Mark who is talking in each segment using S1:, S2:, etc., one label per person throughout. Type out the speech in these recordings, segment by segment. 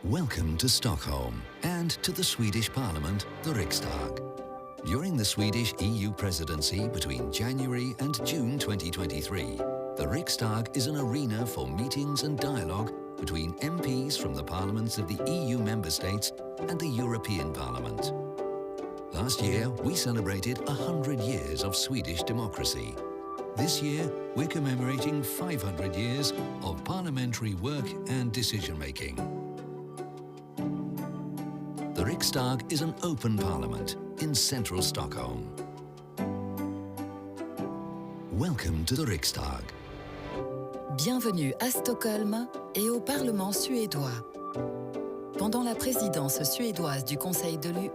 S1: Welcome to Stockholm and to the Swedish Parliament, the Riksdag. During the Swedish EU presidency between January and June 2023, the Riksdag is an arena for meetings and dialogue between MPs from the parliaments of the EU member states and the European Parliament. Last year, we celebrated 100 years of Swedish democracy. This year, we're commemorating 500 years of parliamentary work and decision-making. The Riksdag is an open parliament in central Stockholm. Welcome to the Riksdag.
S2: Bienvenue à Stockholm et au Parlement suédois. Pendant la présidence suédoise du Conseil de l'UE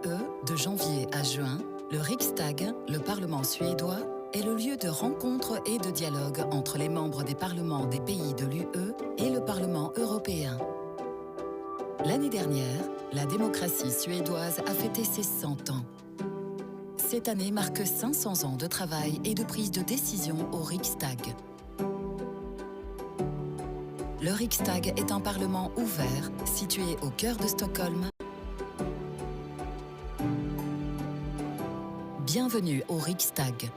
S2: de janvier à juin, le Riksdag, le Parlement suédois, est le lieu de rencontre et de dialogue entre les membres des parlements des pays de l'UE et le Parlement européen. L'année dernière, la démocratie suédoise a fêté ses 100 ans. Cette année marque 500 ans de travail et de prise de décision au Riksdag. Le Riksdag est un parlement ouvert, situé au cœur de Stockholm. Bienvenue au Riksdag.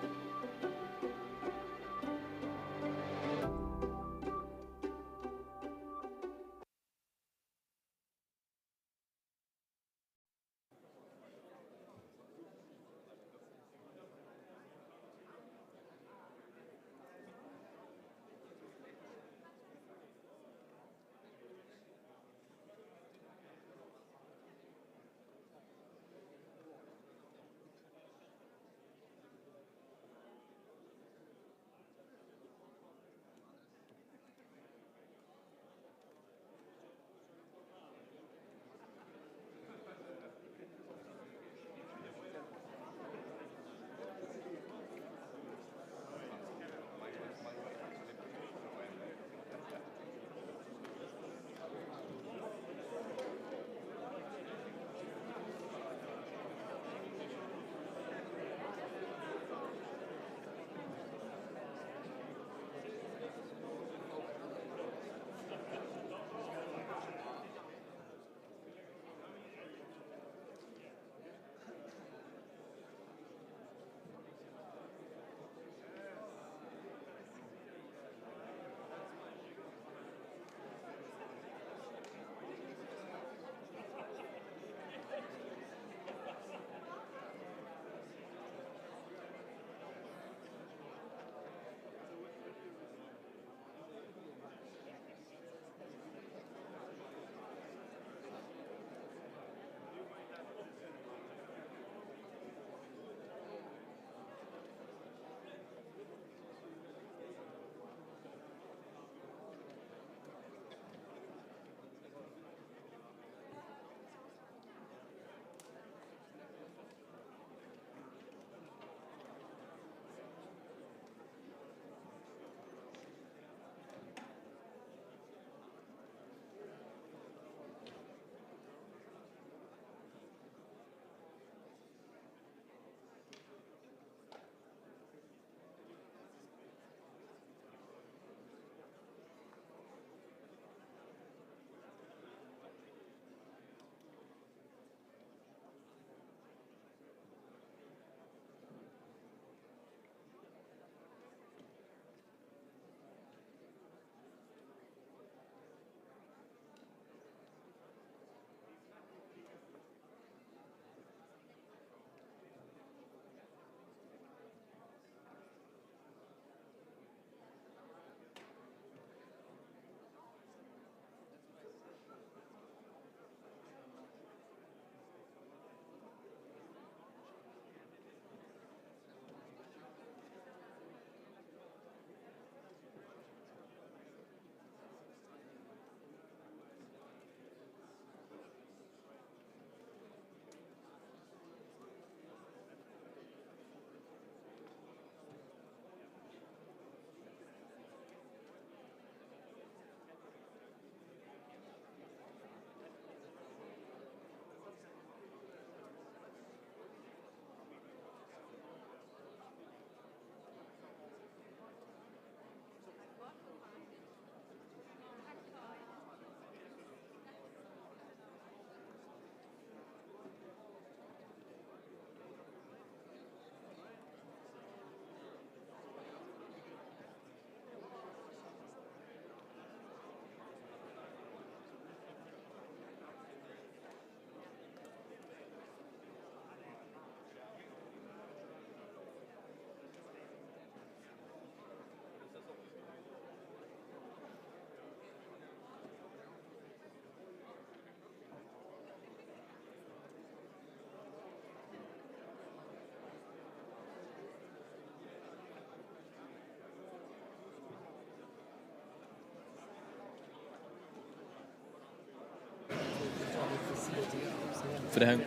S3: För det här...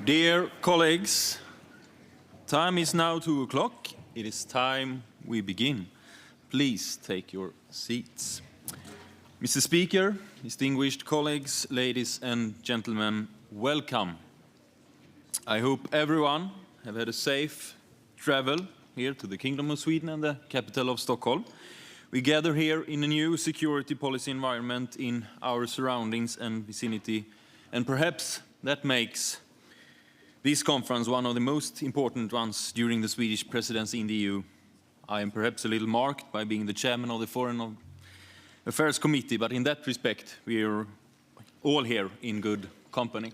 S4: Dear colleagues, time is now 2 o'clock. It is time we begin. Please take your seats. Mr. Speaker, distinguished colleagues, ladies and gentlemen, welcome. I hope everyone have had a safe travel here to the Kingdom of Sweden and the capital of Stockholm. We gather here in a new security policy environment in our surroundings and vicinity, and perhaps that makes this conference one of the most important ones during the Swedish presidency in the EU. I am perhaps a little marked by being the chairman of the Foreign Affairs Committee, but in that respect, we are all here in good company.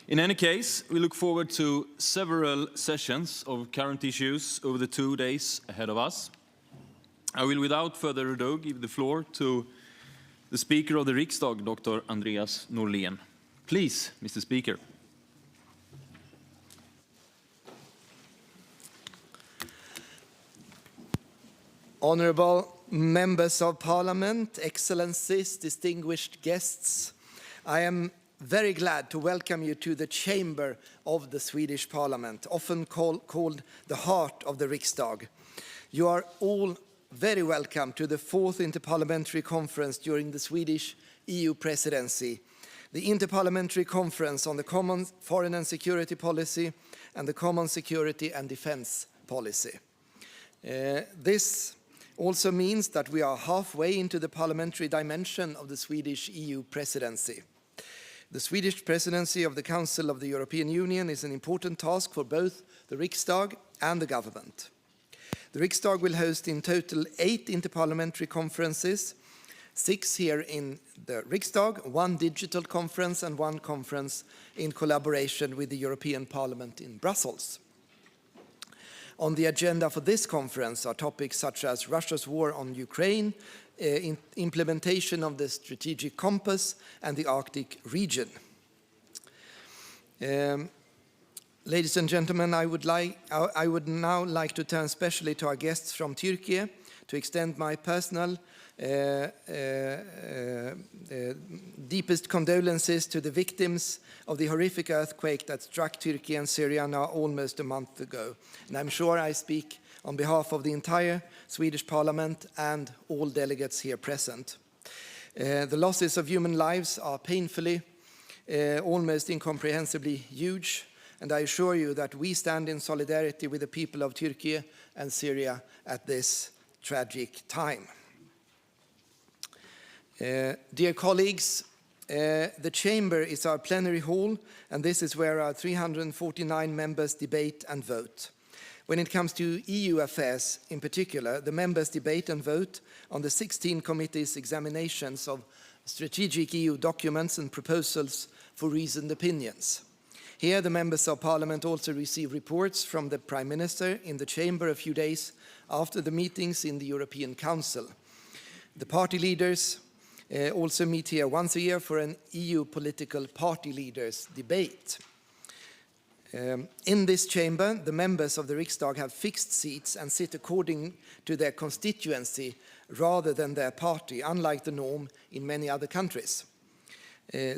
S4: In any case, we look forward to several sessions of current issues over the 2 days ahead of us. I will, without further ado, give the floor to the Speaker of the Riksdag, Dr. Andreas Norlén. Please, Mr. Speaker.
S5: Honourable members of parliament, excellencies, distinguished guests, I am very glad to welcome you to the chamber of the Swedish parliament, often called the heart of the Riksdag. You are all very welcome to the 4th Inter-parliamentary Conference during the Swedish EU presidency, the Inter-parliamentary Conference on the Common Foreign and Security Policy and the Common Security and Defence Policy. This also means that we are halfway into the parliamentary dimension of the Swedish EU presidency. The Swedish presidency of the Council of the European Union is an important task for both the Riksdag and the government. The Riksdag will host in total 8 interparliamentary conferences, 6 here in the Riksdag, 1 digital conference and 1 conference in collaboration with the European Parliament in Brussels. On the agenda for this conference are topics such as Russia's war on Ukraine, implementation of the strategic compass, and the Arctic region. Ladies and gentlemen, I would now like to turn especially to our guests from Turkey to extend my personal deepest condolences to the victims of the horrific earthquake that struck Turkey and Syria now almost a month ago. And I'm sure I speak on behalf of the entire Swedish Parliament and all delegates here present. The losses of human lives are painfully, almost incomprehensibly huge, and I assure you that we stand in solidarity with the people of Turkey and Syria at this tragic time. Dear colleagues, the chamber is our plenary hall, and this is where our 349 members debate and vote. When it comes to EU affairs in particular, the members debate and vote on the 16 committees' examinations of strategic EU documents and proposals for reasoned opinions. Here, the members of parliament also receive reports from the Prime Minister in the chamber a few days after the meetings in the European Council. The party leaders also meet here once a year for an EU political party leaders debate. In this chamber, the members of the Riksdag have fixed seats and sit according to their constituency rather than their party, unlike the norm in many other countries.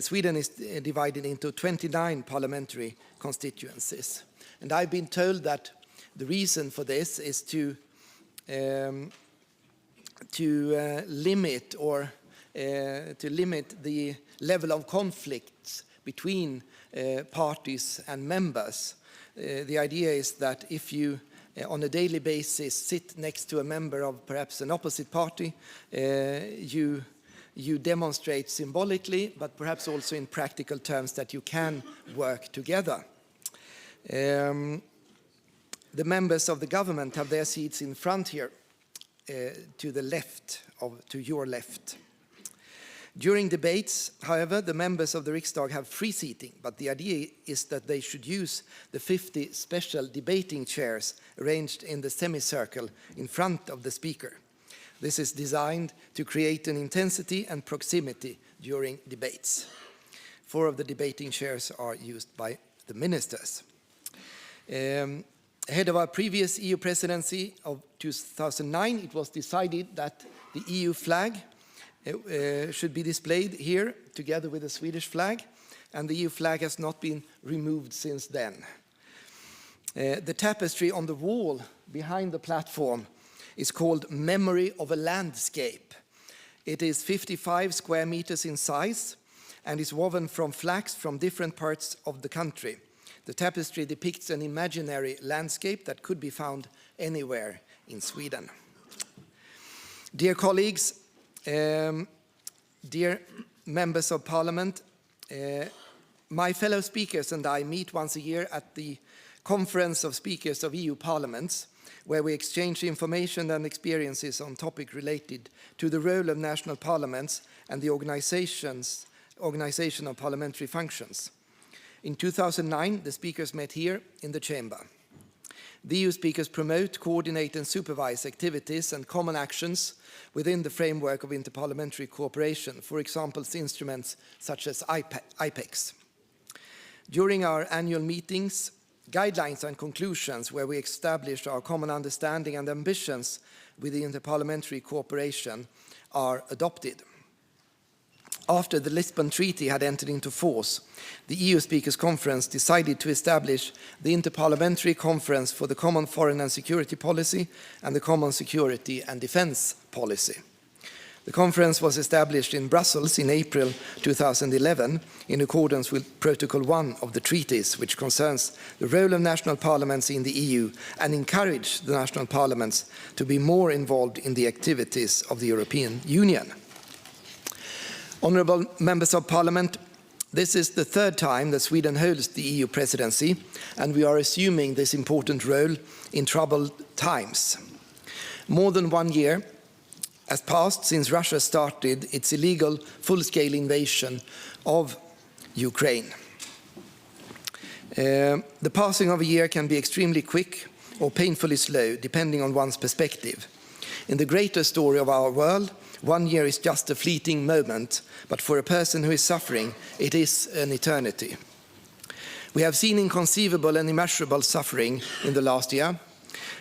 S5: Sweden is divided into 29 parliamentary constituencies. And I've been told that the reason for this is to limit the level of conflicts between parties and members. The idea is that if you, on a daily basis, sit next to a member of perhaps an opposite party, you demonstrate symbolically, but perhaps also in practical terms, that you can work together. The members of the government have their seats in front here, to the left, to your left. During debates, however, the members of the Riksdag have free seating, but the idea is that they should use the 50 special debating chairs arranged in the semicircle in front of the speaker. This is designed to create an intensity and proximity during debates. 4 of the debating chairs are used by the ministers. Ahead of our previous EU presidency of 2009, it was decided that the EU flag should be displayed here together with the Swedish flag, and the EU flag has not been removed since then. The tapestry on the wall behind the platform is called Memory of a Landscape. It is 55 square meters in size and is woven from flax from different parts of the country. The tapestry depicts an imaginary landscape that could be found anywhere in Sweden. Dear colleagues, dear members of parliament, my fellow speakers and I meet once a year at the Conference of Speakers of EU Parliaments, where we exchange information and experiences on topics related to the role of national parliaments and the organization of parliamentary functions. In 2009, the speakers met here in the chamber. The EU speakers promote, coordinate and supervise activities and common actions within the framework of inter-parliamentary cooperation, for example, instruments such as IPEX. During our annual meetings, guidelines and conclusions where we establish our common understanding and ambitions with the inter-parliamentary cooperation are adopted. After the Lisbon Treaty had entered into force, the EU Speakers Conference decided to establish the Inter-parliamentary Conference for the Common Foreign and Security Policy and the Common Security and Defence Policy. The conference was established in Brussels in April 2011 in accordance with Protocol 1 of the treaties, which concerns the role of national parliaments in the EU and encourage the national parliaments to be more involved in the activities of the European Union. Honourable members of parliament, this is the 3rd time that Sweden holds the EU presidency, and we are assuming this important role in troubled times. More than 1 year has passed since Russia started its illegal full-scale invasion of Ukraine. The passing of a year can be extremely quick or painfully slow, depending on one's perspective. In the greater story of our world, 1 year is just a fleeting moment, but for a person who is suffering, it is an eternity. We have seen inconceivable and immeasurable suffering in the last year.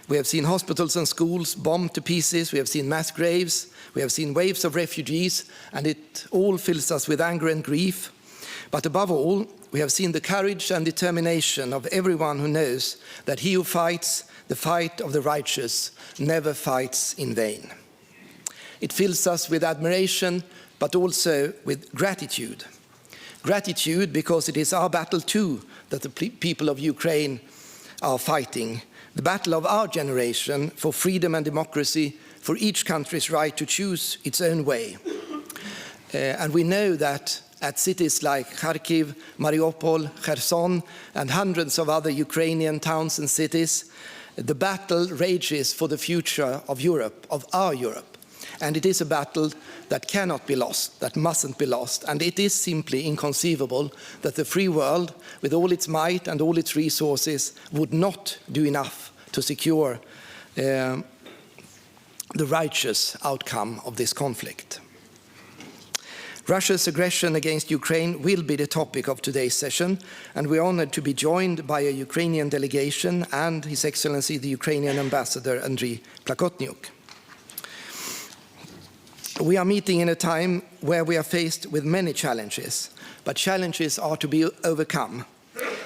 S5: We have seen hospitals and schools bombed to pieces. We have seen mass graves. We have seen waves of refugees, and it all fills us with anger and grief. But above all, we have seen the courage and determination of everyone who knows that he who fights the fight of the righteous never fights in vain. It fills us with admiration, but also with gratitude. Gratitude because it is our battle too that the people of Ukraine are fighting. The battle of our generation for freedom and democracy, for each country's right to choose its own way. And we know that at cities like Kharkiv, Mariupol, Kherson, and hundreds of other Ukrainian towns and cities, the battle rages for the future of Europe, of our Europe. And it is a battle that cannot be lost, that mustn't be lost. And it is simply inconceivable that the free world, with all its might and all its resources, would not do enough to secure the righteous outcome of this conflict. Russia's aggression against Ukraine will be the topic of today's session, and we are honored to be joined by a Ukrainian delegation and His Excellency the Ukrainian Ambassador Andriy Plakotniuk. We are meeting in a time where we are faced with many challenges, but challenges are to be overcome.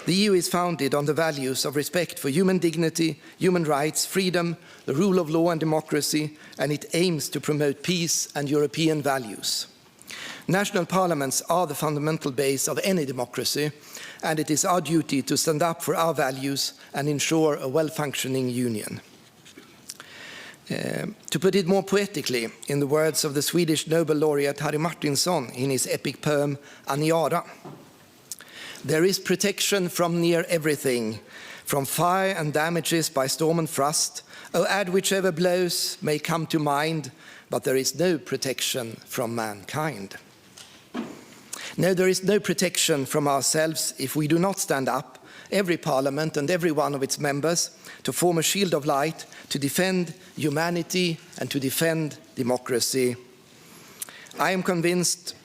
S5: The EU is founded on the values of respect for human dignity, human rights, freedom, the rule of law and democracy, and it aims to promote peace and European values. National parliaments are the fundamental base of any democracy, and it is our duty to stand up for our values and ensure a well-functioning union. To put it more poetically, in the words of the Swedish Nobel laureate Harry Martinson in his epic poem Aniara, there is protection from near everything, from fire and damages by storm and frost. Oh, add whichever blows may come to mind, but there is no protection from mankind. No, there is no protection from ourselves if we do not stand up, every parliament and every one of its members, to form a shield of light, to defend humanity and to defend democracy. I am convinced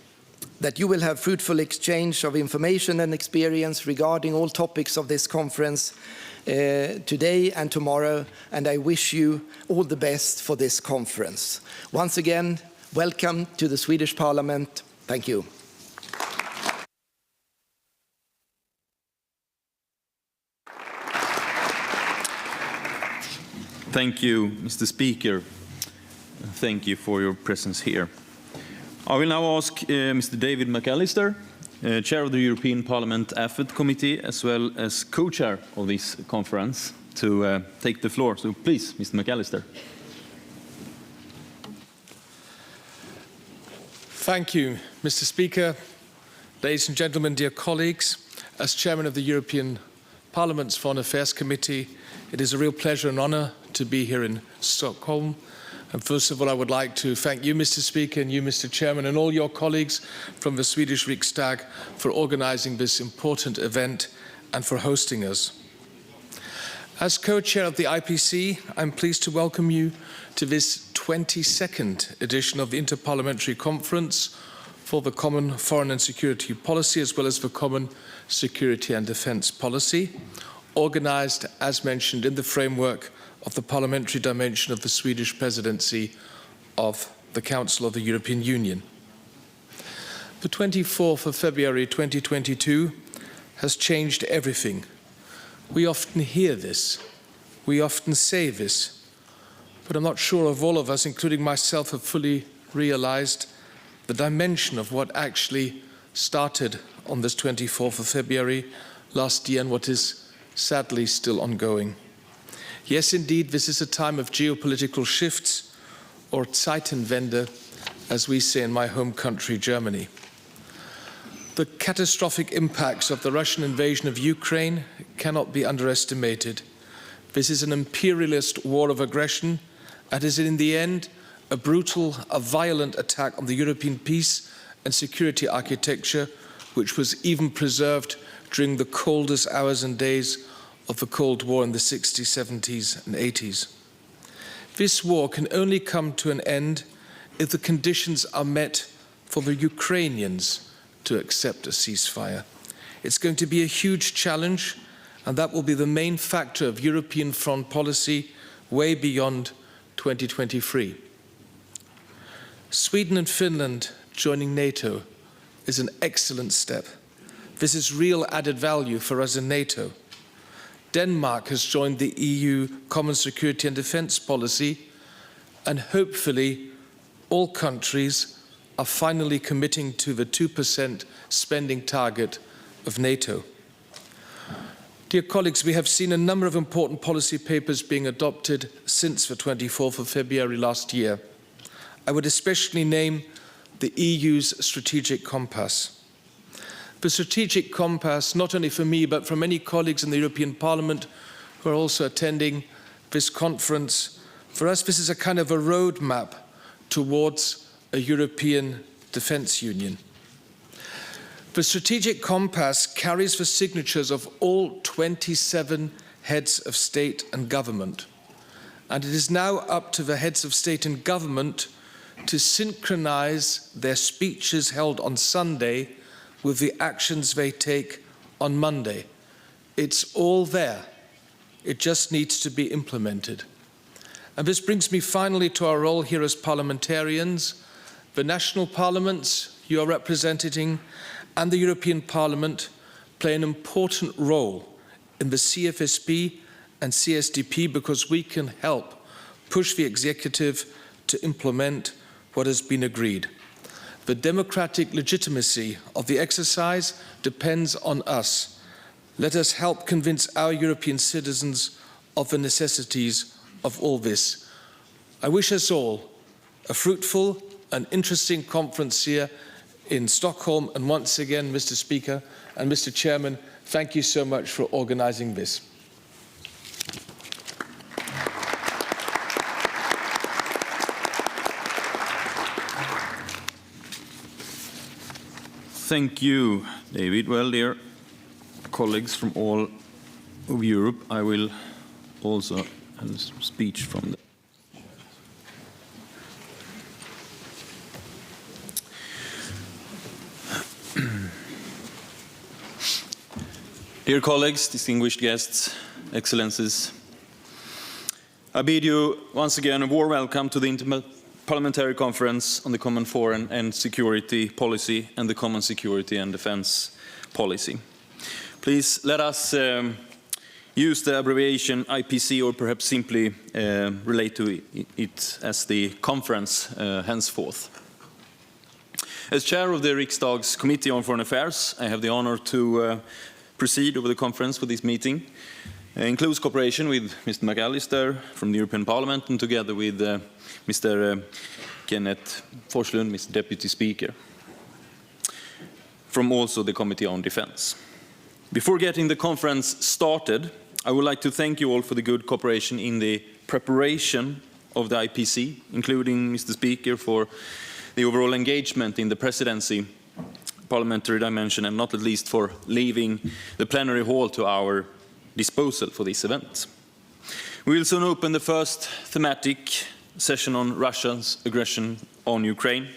S5: that you will have fruitful exchange of information and experience regarding all topics of this conference today and tomorrow, and I wish you all the best for this conference. Once again, welcome to the Swedish Parliament. Thank you.
S4: Thank you, Mr. Speaker. Thank you for your presence here. I will now ask Mr. David McAllister, Chair of the European Parliament AFET Committee, as well as co-chair of this conference, to take the floor. So please, Mr. McAllister.
S3: Thank you, Mr. Speaker. Ladies and gentlemen, dear colleagues, as Chairman of the European Parliament's Foreign Affairs Committee, it is a real pleasure and honour to be here in Stockholm. And first of all, I would like to thank you, Mr. Speaker, and you, Mr. Chairman, and all your colleagues from the Swedish Riksdag for organising this important event and for hosting us. As co-chair of the IPC, I'm pleased to welcome you to this 22nd edition of the Inter-parliamentary Conference for the Common Foreign and Security Policy, as well as the Common Security and Defence Policy, organised, as mentioned, in the framework of the parliamentary dimension of the Swedish presidency of the Council of the European Union. The 24th of February 2022 has changed everything. We often hear this, we often say this, but I'm not sure if all of us, including myself, have fully realised the dimension of what actually started on this 24th of February last year and what is sadly still ongoing. Yes, indeed, this is a time of geopolitical shifts, or Zeitenwende, as we say in my home country, Germany. The catastrophic impacts of the Russian invasion of Ukraine cannot be underestimated. This is an imperialist war of aggression and is in the end a brutal, a violent attack on the European peace and security architecture, which was even preserved during the coldest hours and days of the Cold War in the 60s, 70s and 80s. This war can only come to an end if the conditions are met for the Ukrainians to accept a ceasefire. It's going to be a huge challenge, and that will be the main factor of European foreign policy way beyond 2023. Sweden and Finland joining NATO is an excellent step. This is real added value for us in NATO. Denmark has joined the EU Common Security and Defence Policy, and hopefully all countries are finally committing to the 2% spending target of NATO. Dear colleagues, we have seen a number of important policy papers being adopted since the 24th of February last year. I would especially name the EU's strategic compass. The strategic compass, not only for me, but for many colleagues in the European Parliament who are also attending this conference, for us this is a kind of a roadmap towards a European defence union. The strategic compass carries the signatures of all 27 heads of state and government, and it is now up to the heads of state and government to synchronise their speeches held on Sunday with the actions they take on Monday. It's all there. It just needs to be implemented. And this brings me finally to our role here as parliamentarians. The national parliaments you are representing and the European Parliament play an important role in the CFSP and CSDP because we can help push the executive to implement what has been agreed. The democratic legitimacy of the exercise depends on us. Let us help convince our European citizens of the necessities of all this. I wish us all a fruitful and interesting conference here in Stockholm. And once again, Mr. Speaker and Mr. Chairman, thank you so much for organising this.
S4: Thank you, David. Well, dear colleagues from all of Europe, I will also have a speech from them. Dear colleagues, distinguished guests, excellencies, I bid you once again a warm welcome to the Inter-parliamentary Conference on the Common Foreign and Security Policy and the Common Security and Defence Policy. Please let us use the abbreviation IPC, or perhaps simply relate to it as the conference henceforth. As chair of the Riksdag's Committee on Foreign Affairs, I have the honor to proceed over the conference for this meeting. In close cooperation with Mr. McAllister from the European Parliament and together with Mr. Kenneth Forslund, Mr. Deputy Speaker, from also the Committee on Defence. Before getting the conference started, I would like to thank you all for the good cooperation in the preparation of the IPC, including Mr. Speaker for the overall engagement in the presidency, parliamentary dimension, and not at least for leaving the plenary hall to our disposal for this event. We will soon open the first thematic session on Russia's aggression on Ukraine.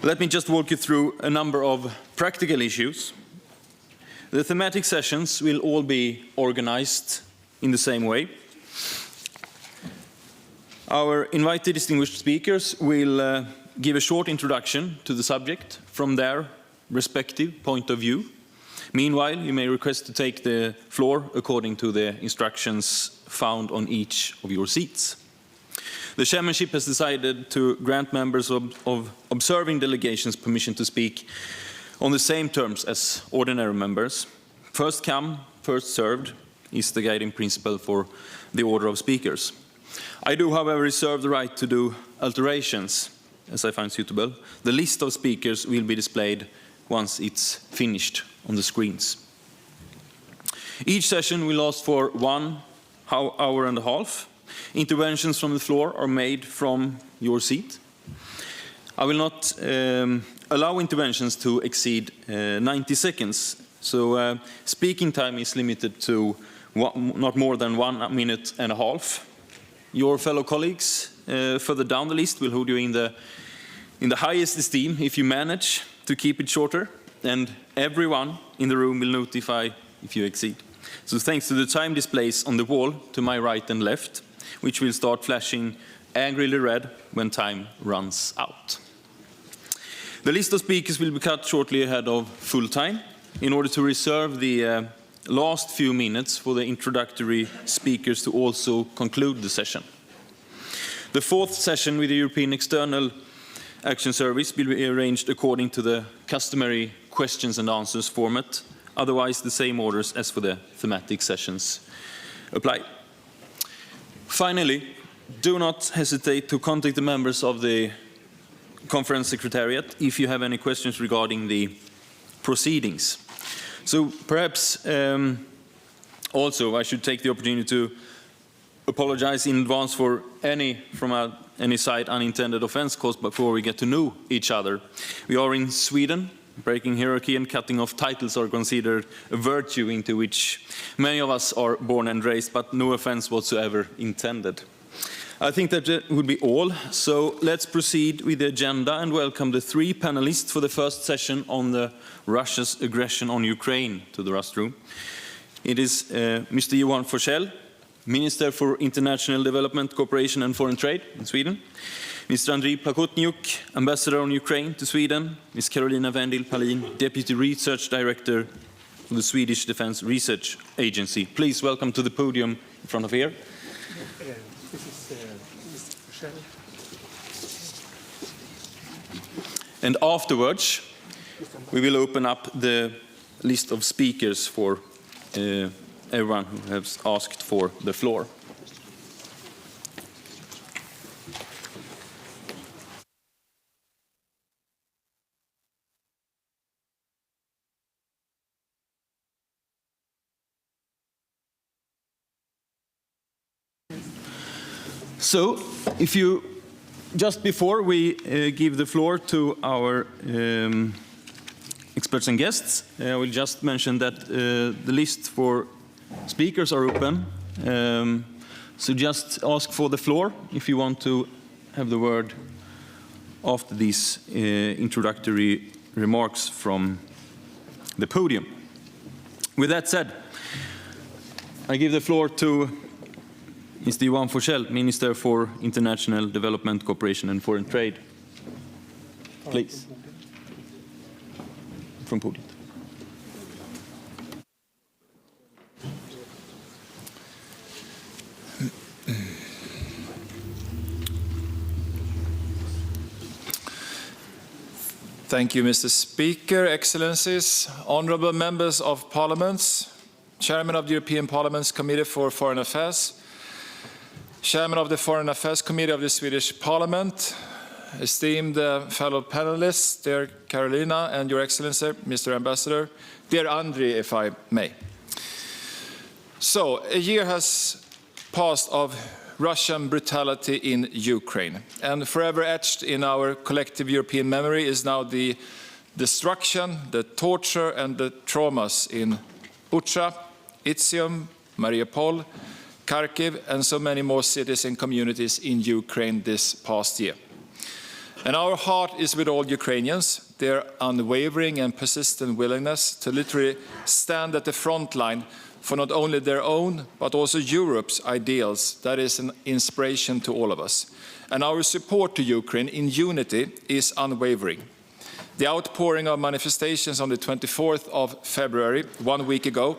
S4: Let me just walk you through a number of practical issues. The thematic sessions will all be organized in the same way. Our invited distinguished speakers will give a short introduction to the subject from their respective point of view. Meanwhile, you may request to take the floor according to the instructions found on each of your seats. The chairmanship has decided to grant members of observing delegations permission to speak on the same terms as ordinary members. First come, first served is the guiding principle for the order of speakers. I do, however, reserve the right to do alterations as I find suitable. The list of speakers will be displayed once it's finished on the screens. Each session will last for 1 hour and a half. Interventions from the floor are made from your seat. I will not allow interventions to exceed 90 seconds, so speaking time is limited to not more than 1 minute and a half. Your fellow colleagues further down the list will hold you in the highest esteem if you manage to keep it shorter, and everyone in the room will notify if you exceed. So thanks to the time displays on the wall to my right and left, which will start flashing angrily red when time runs out. The list of speakers will be cut shortly ahead of full time in order to reserve the last few minutes for the introductory speakers to also conclude the session. The fourth session with the European External Action Service will be arranged according to the customary questions and answers format. Otherwise, the same orders as for the thematic sessions apply. Finally, do not hesitate to contact the members of the conference secretariat if you have any questions regarding the proceedings. So perhaps also I should take the opportunity to apologize in advance for any side unintended offense caused before we get to know each other. We are in Sweden. Breaking hierarchy and cutting off titles are considered a virtue into which many of us are born and raised, but no offense whatsoever intended. I think that would be all. So let's proceed with the agenda and welcome the 3 panelists for the first session on the Russia's aggression on Ukraine to the rostrum. It is Mr. Johan Forssell, Minister for International Development, Cooperation and Foreign Trade in Sweden. Mr. Andriy Plakotniuk, Ambassador on Ukraine to Sweden. Ms. Karolina Vendil-Palin, Deputy Research Director of the Swedish Defence Research Agency. Please welcome to the podium in front of here. And afterwards, we will open up the list of speakers for everyone who has asked for the floor. So, if you, just before we give the floor to our experts and guests. I will just mention that the list for speakers are open. So just ask for the floor if you want to have the word after these introductory remarks from the podium. With that said, I give the floor to Mr. Johan Forsell, Minister for International Development, Cooperation and Foreign Trade. Please. From podium.
S6: Thank you, Mr. Speaker, Excellencies, honourable members of Parliament, Chairman of the European Parliament's Committee for Foreign Affairs, Chairman of the Foreign Affairs Committee of the Swedish Parliament, esteemed fellow panelists, dear Carolina and Your Excellency, Mr. Ambassador, dear Andriy, if I may. So, a year has passed of Russian brutality in Ukraine, and forever etched in our collective European memory is now the destruction, the torture and the traumas in Bucha, Izium, Mariupol, Kharkiv and so many more cities and communities in Ukraine this past year. And our heart is with all Ukrainians, their unwavering and persistent willingness to literally stand at the front line for not only their own, but also Europe's ideals. That is an inspiration to all of us. And our support to Ukraine in unity is unwavering. The outpouring of manifestations on the 24th of February, 1 week ago,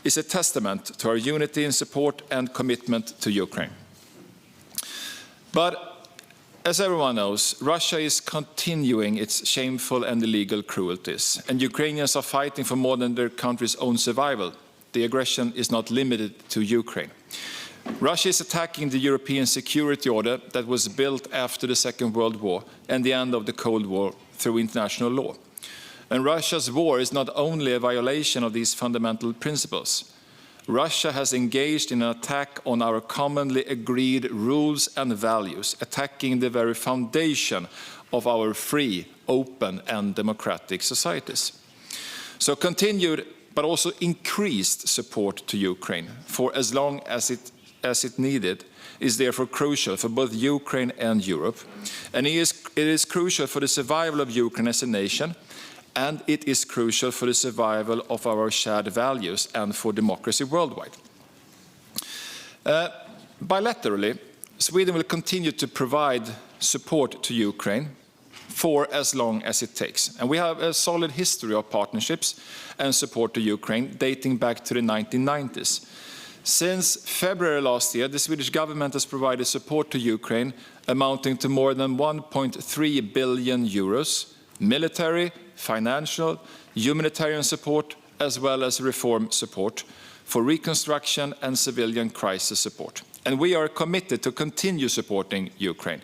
S6: is a testament to our unity in support and commitment to Ukraine. But as everyone knows, Russia is continuing its shameful and illegal cruelties, and Ukrainians are fighting for more than their country's own survival. The aggression is not limited to Ukraine. Russia is attacking the European security order that was built after the Second World War and the end of the Cold War through international law. And Russia's war is not only a violation of these fundamental principles. Russia has engaged in an attack on our commonly agreed rules and values, attacking the very foundation of our free, open and democratic societies. So continued but also increased support to Ukraine for as long as it needed is therefore crucial for both Ukraine and Europe. And it is crucial for the survival of Ukraine as a nation, and it is crucial for the survival of our shared values and for democracy worldwide. Bilaterally, Sweden will continue to provide support to Ukraine for as long as it takes. And we have a solid history of partnerships and support to Ukraine dating back to the 1990s. Since February last year, the Swedish government has provided support to Ukraine amounting to more than 1.3 billion euros, military, financial, humanitarian support, as well as reform support for reconstruction and civilian crisis support. And we are committed to continue supporting Ukraine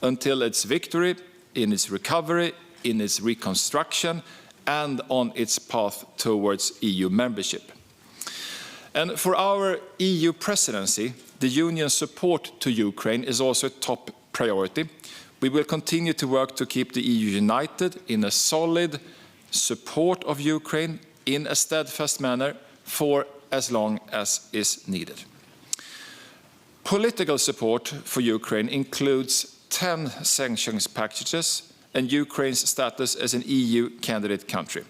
S6: until its victory, in its recovery, in its reconstruction, and on its path towards EU membership. And for our EU presidency, the Union's support to Ukraine is also a top priority. We will continue to work to keep the EU united in a solid support of Ukraine in a steadfast manner for as long as is needed. Political support for Ukraine includes 10 sanctions packages and Ukraine's status as an EU candidate country,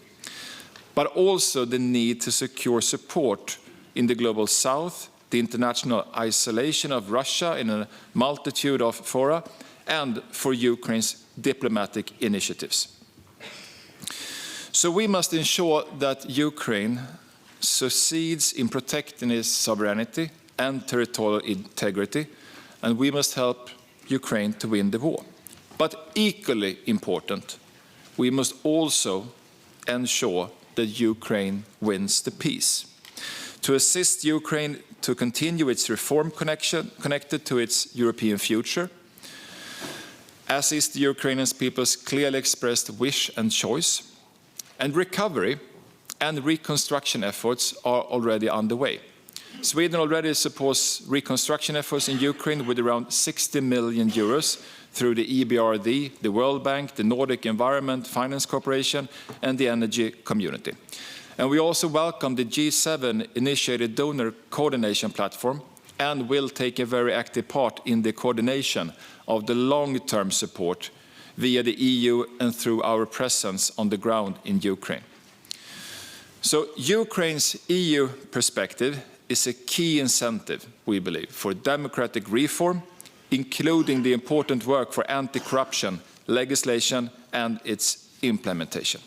S6: but also the need to secure support in the global south, the international isolation of Russia in a multitude of fora, and for Ukraine's diplomatic initiatives. So we must ensure that Ukraine succeeds in protecting its sovereignty and territorial integrity, and we must help Ukraine to win the war. But equally important, we must also ensure that Ukraine wins the peace. To assist Ukraine to continue its reform connected to its European future, as is the Ukrainian people's clearly expressed wish and choice, and recovery and reconstruction efforts are already underway. Sweden already supports reconstruction efforts in Ukraine with around 60 million euros through the EBRD, the World Bank, the Nordic Environment Finance Corporation, and the Energy Community. And we also welcome the G7-initiated donor coordination platform and will take a very active part in the coordination of the long-term support via the EU and through our presence on the ground in Ukraine. So Ukraine's EU perspective is a key incentive, we believe, for democratic reform, including the important work for anti-corruption legislation and its implementation.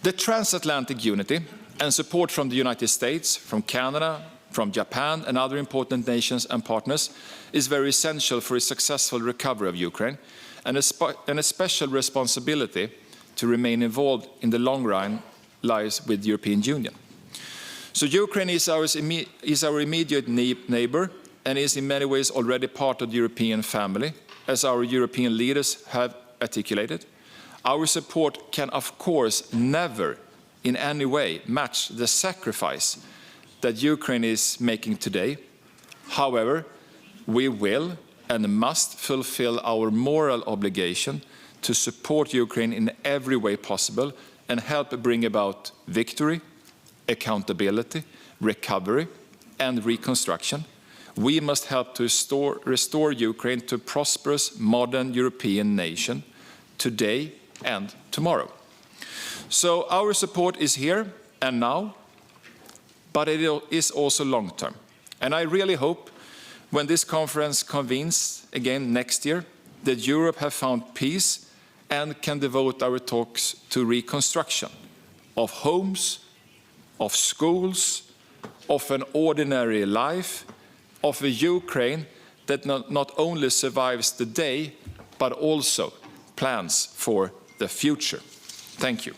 S6: The transatlantic unity and support from the United States, from Canada, from Japan and other important nations and partners is very essential for a successful recovery of Ukraine and a special responsibility to remain involved in the long run lies with the European Union. So Ukraine is our immediate neighbor and is in many ways already part of the European family, as our European leaders have articulated. Our support can, of course, never in any way match the sacrifice that Ukraine is making today. However, we will and must fulfill our moral obligation to support Ukraine in every way possible and help bring about victory, accountability, recovery, and reconstruction. We must help to restore Ukraine to a prosperous, modern European nation today and tomorrow. So our support is here and now, but it is also long-term. And I really hope when this conference convenes again next year, that Europe have found peace and can devote our talks to reconstruction of homes, of schools, of an ordinary life, of a Ukraine that not only survives the day, but also plans for the future. Thank you.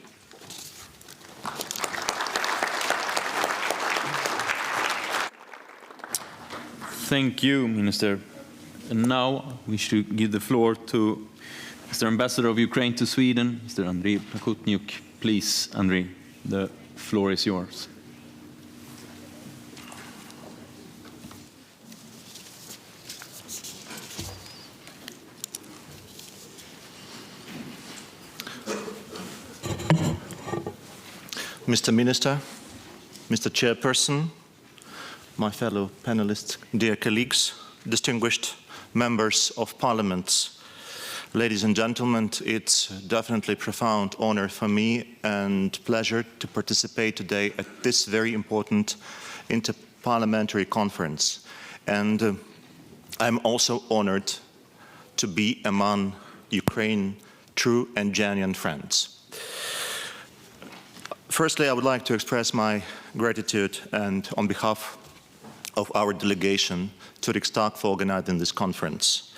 S4: Thank you, Minister. And now we should give the floor to Mr. Ambassador of Ukraine to Sweden, Mr. Andriy Plakotniuk. Please, Andriy, the floor is yours.
S7: Mr. Minister, Mr. Chairperson, my fellow panelists, dear colleagues, distinguished members of parliaments, ladies and gentlemen, it's definitely a profound honor for me and pleasure to participate today at this very important Inter-parliamentary Conference. And I'm also honored to be among Ukraine's true and genuine friends. Firstly, I would like to express my gratitude and on behalf of our delegation to Riksdag for organizing this conference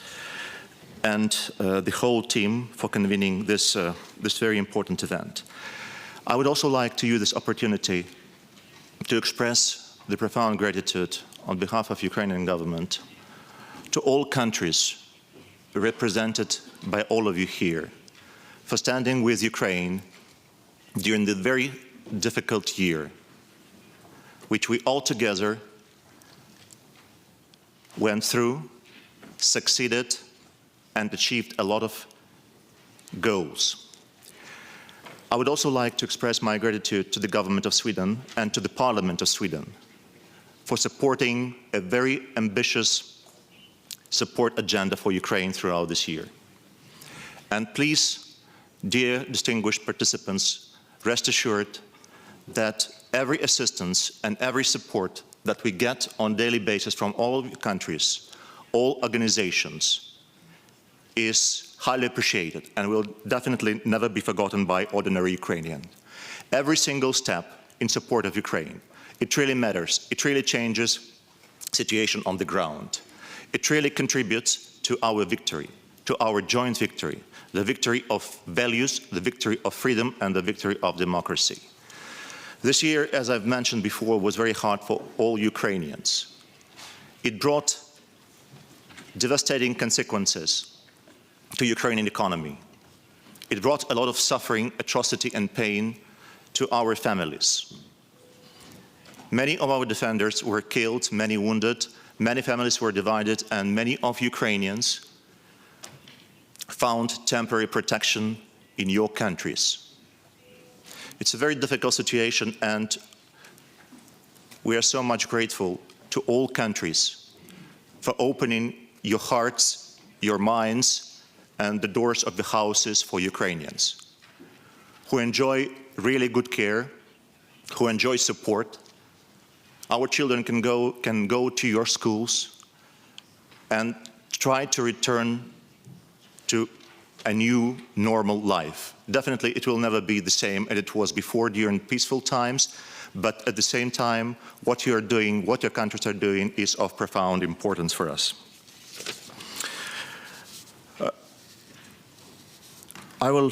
S7: and the whole team for convening this very important event. I would also like to use this opportunity to express the profound gratitude on behalf of Ukrainian government to all countries represented by all of you here for standing with Ukraine during the very difficult year, which we all together went through, succeeded, and achieved a lot of goals. I would also like to express my gratitude to the government of Sweden and to the Parliament of Sweden for supporting a very ambitious support agenda for Ukraine throughout this year. And please, dear distinguished participants, rest assured that every assistance and every support that we get on a daily basis from all countries, all organizations, is highly appreciated and will definitely never be forgotten by ordinary Ukrainians. Every single step in support of Ukraine, it really matters. It really changes the situation on the ground. It really contributes to our victory, to our joint victory, the victory of values, the victory of freedom, and the victory of democracy. This year, as I've mentioned before, was very hard for all Ukrainians. It brought devastating consequences to Ukrainian economy. It brought a lot of suffering, atrocity, and pain to our families. Many of our defenders were killed, many wounded, many families were divided, and many of Ukrainians found temporary protection in your countries. It's a very difficult situation, and we are so much grateful to all countries for opening your hearts, your minds, and the doors of the houses for Ukrainians who enjoy really good care, who enjoy support. Our children can go to your schools and try to return to a new normal life. Definitely it will never be the same as it was before during peaceful times, but at the same time, what you are doing, what your countries are doing is of profound importance for us. I will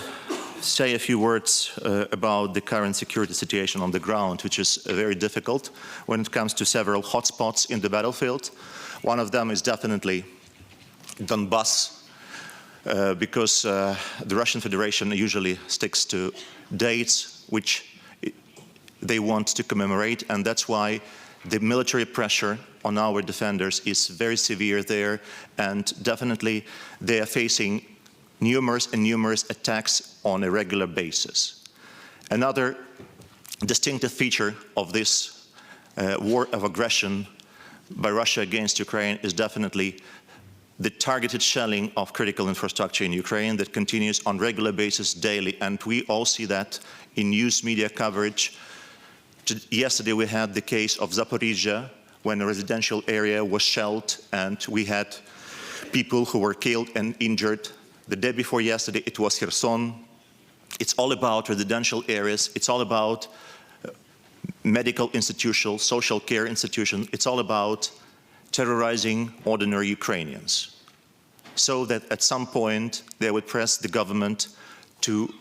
S7: say a few words about the current security situation on the ground, which is very difficult when it comes to several hotspots in the battlefield. One of them is definitely Donbass, because the Russian Federation usually sticks to dates which they want to commemorate, and that's why the military pressure on our defenders is very severe there, and definitely they are facing numerous attacks on a regular basis. Another distinctive feature of this war of aggression by Russia against Ukraine is definitely the targeted shelling of critical infrastructure in Ukraine that continues on regular basis daily, and we all see that in news media coverage. Yesterday we had the case of Zaporizhia, when a residential area was shelled and we had people who were killed and injured. The day before yesterday it was Kherson. It's all about residential areas, it's all about medical institutions, social care institutions, it's all about terrorizing ordinary Ukrainians, so that at some point they would press the government to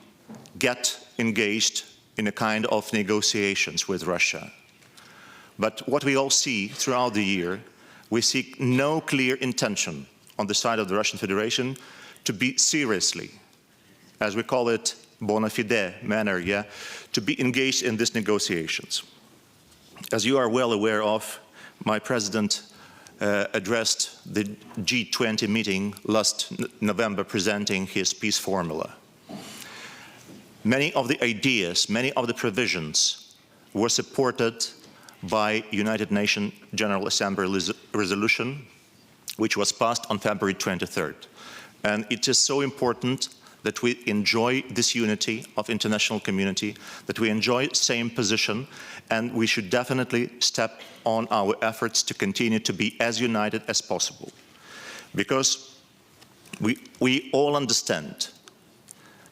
S7: get engaged in a kind of negotiations with Russia. But what we all see throughout the year, we see no clear intention on the side of the Russian Federation to be seriously, as we call it, bona fide manner, to be engaged in these negotiations. As you are well aware of, my president addressed the G20 meeting last November presenting his peace formula. Many of the ideas, many of the provisions were supported by United Nations General Assembly resolution, which was passed on February 23rd. And it is so important that we enjoy this unity of international community, that we enjoy same position, and we should definitely step on our efforts to continue to be as united as possible. Because we all understand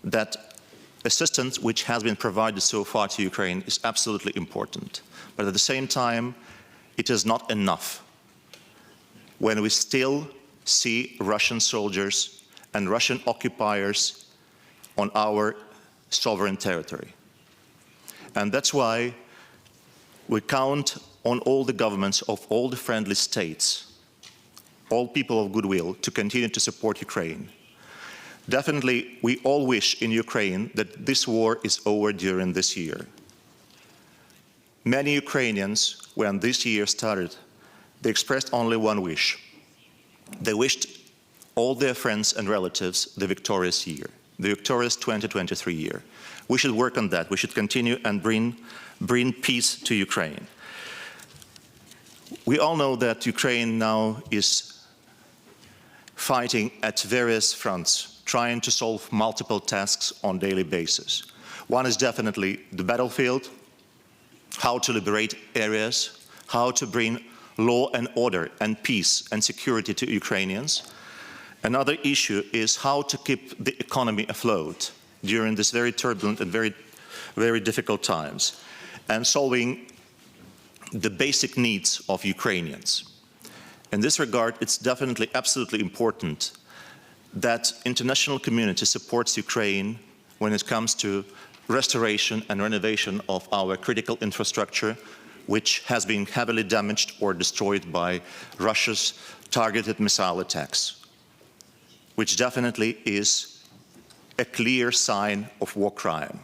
S7: that assistance which has been provided so far to Ukraine is absolutely important. But at the same time, it is not enough when we still see Russian soldiers and Russian occupiers on our sovereign territory. And that's why we count on all the governments of all the friendly states, all people of goodwill, to continue to support Ukraine. Definitely, we all wish in Ukraine that this war is over during this year. Many Ukrainians, when this year started, they expressed only one wish. They wished all their friends and relatives the victorious year, the victorious 2023 year. We should work on that. We should continue and bring peace to Ukraine. We all know that Ukraine now is fighting at various fronts, trying to solve multiple tasks on a daily basis. One is definitely the battlefield, how to liberate areas, how to bring law and order and peace and security to Ukrainians. Another issue is how to keep the economy afloat during this very turbulent and very difficult times, and solving the basic needs of Ukrainians. In this regard, it's definitely absolutely important that international community supports Ukraine when it comes to restoration and renovation of our critical infrastructure, which has been heavily damaged or destroyed by Russia's targeted missile attacks, which definitely is a clear sign of war crime.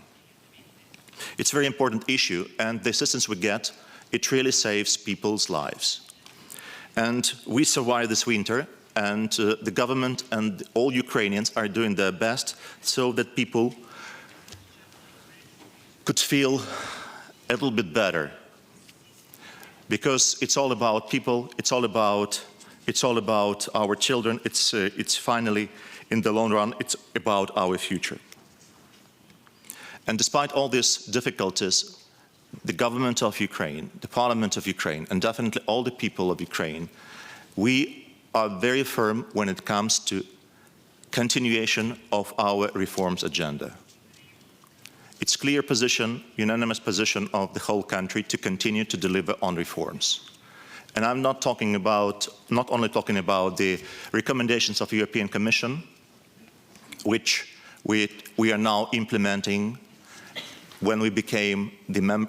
S7: It's a very important issue, and the assistance we get it really saves people's lives. And we survived this winter, and the government and all Ukrainians are doing their best so that people could feel a little bit better. Because it's all about people, it's all about our children, it's finally, in the long run, it's about our future. And despite all these difficulties, the government of Ukraine, the parliament of Ukraine, and definitely all the people of Ukraine, we are very firm when it comes to continuation of our reforms agenda. It's clear position, unanimous position of the whole country to continue to deliver on reforms. And I'm not only talking about the recommendations of the European Commission, which we are now implementing when we became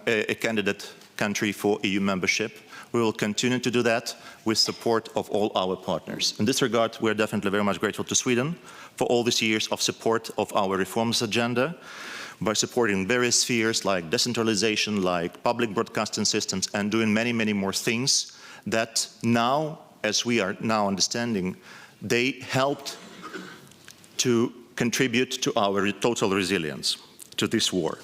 S7: a candidate country for EU membership. We will continue to do that with support of all our partners. In this regard, we are definitely very much grateful to Sweden for all these years of support of our reforms agenda, by supporting various spheres like decentralization, like public broadcasting systems, and doing many, many more things that now, as we are now understanding, they helped to contribute to our total resilience to this war.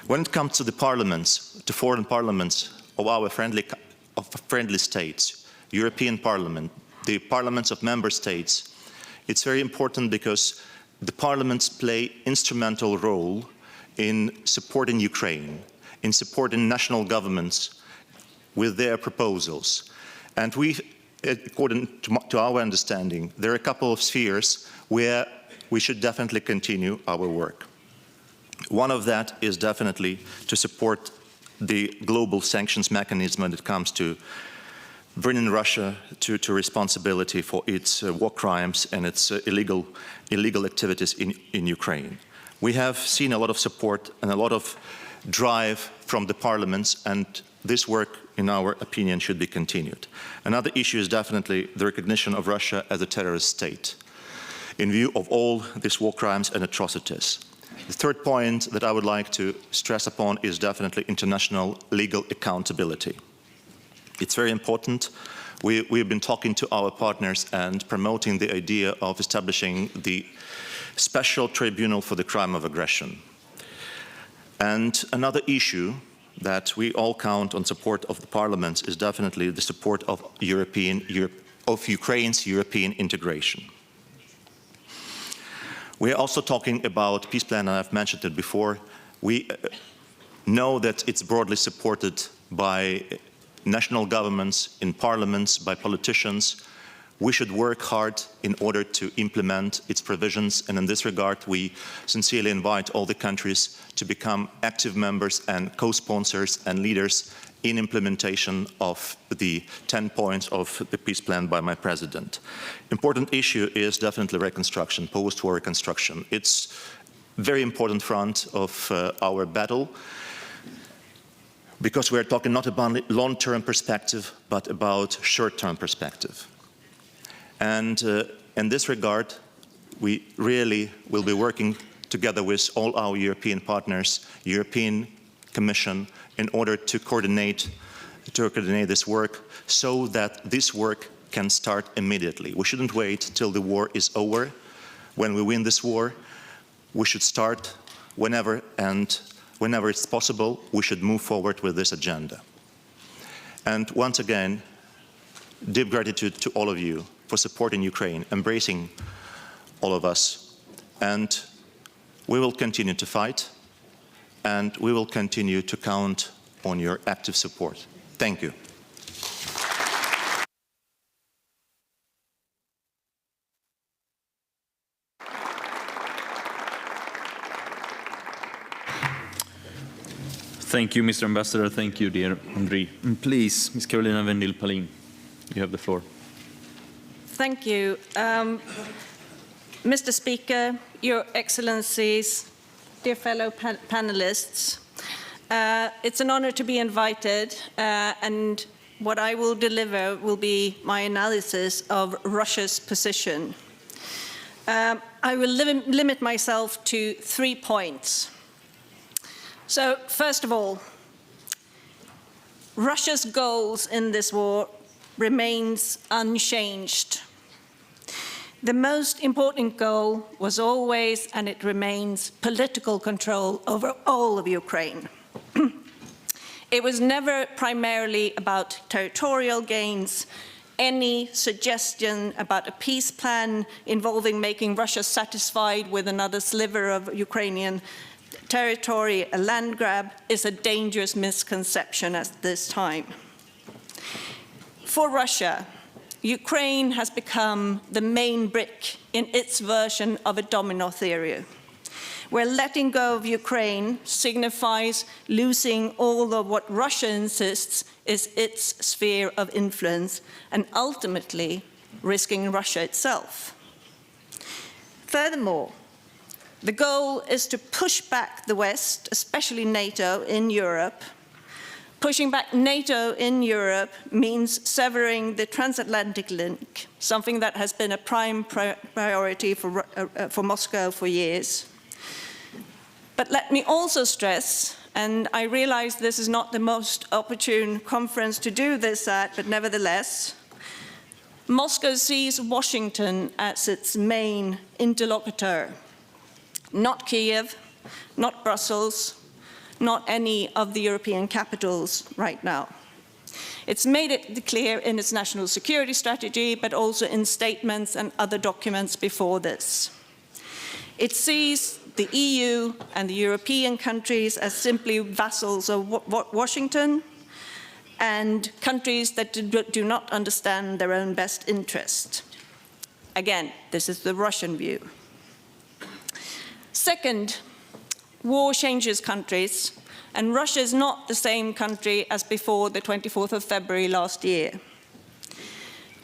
S7: When it comes to the parliaments, to foreign parliaments of our friendly states, European Parliament, the parliaments of member states, it's very important because the parliaments play an instrumental role in supporting Ukraine, in supporting national governments with their proposals. And we, according to our understanding, there are a couple of spheres where we should definitely continue our work. One of that is definitely to support the global sanctions mechanism when it comes to bringing Russia to responsibility for its war crimes and its illegal activities in Ukraine. We have seen a lot of support and a lot of drive from the parliaments, and this work, in our opinion, should be continued. Another issue is definitely the recognition of Russia as a terrorist state in view of all these war crimes and atrocities. The third point that I would like to stress upon is definitely international legal accountability. It's very important. We've been talking to our partners and promoting the idea of establishing the special tribunal for the crime of aggression. And another issue that we all count on support of the parliaments is definitely the support of Ukraine's European integration. We are also talking about peace plan, and I've mentioned it before. We know that it's broadly supported by national governments, in parliaments, by politicians. We should work hard in order to implement its provisions, and in this regard we sincerely invite all the countries to become active members and co-sponsors and leaders in implementation of the 10 points of the peace plan by my president. Important issue is definitely reconstruction, post-war reconstruction. It's a very important front of our battle, because we're talking not about long-term perspective, but about short-term perspective. And in this regard, we really will be working together with all our European partners, European Commission, in order to coordinate this work so that this work can start immediately. We shouldn't wait till the war is over. When we win this war, we should start whenever, and whenever it's possible, we should move forward with this agenda. And once again, deep gratitude to all of you for supporting Ukraine, embracing all of us. And we will continue to fight, and we will continue to count on your active support. Thank you.
S4: Thank you, Mr. Ambassador. Thank you, dear Andriy. And please, Ms. Karolina Vendil-Palin, you have the floor.
S8: Thank you. Mr. Speaker, Your Excellencies, dear fellow panelists, it's an honor to be invited, and what I will deliver will be my analysis of Russia's position. I will limit myself to 3 points. So, first of all, Russia's goals in this war remains unchanged. The most important goal was always, and it remains, political control over all of Ukraine. It was never primarily about territorial gains. Any suggestion about a peace plan involving making Russia satisfied with another sliver of Ukrainian territory, a land grab, is a dangerous misconception at this time. For Russia, Ukraine has become the main brick in its version of a domino theory, where letting go of Ukraine signifies losing all of what Russia insists is its sphere of influence, and ultimately risking Russia itself. Furthermore, the goal is to push back the West, especially NATO, in Europe. Pushing back NATO in Europe means severing the transatlantic link, something that has been a prime priority for Moscow for years. But let me also stress, and I realize this is not the most opportune conference to do this at, but nevertheless, Moscow sees Washington as its main interlocutor, not Kiev, not Brussels, not any of the European capitals right now. It's made it clear in its national security strategy, but also in statements and other documents before this. It sees the EU and the European countries as simply vassals of Washington and countries that do not understand their own best interest. Again, this is the Russian view. Second, war changes countries, and Russia is not the same country as before the 24th of February last year.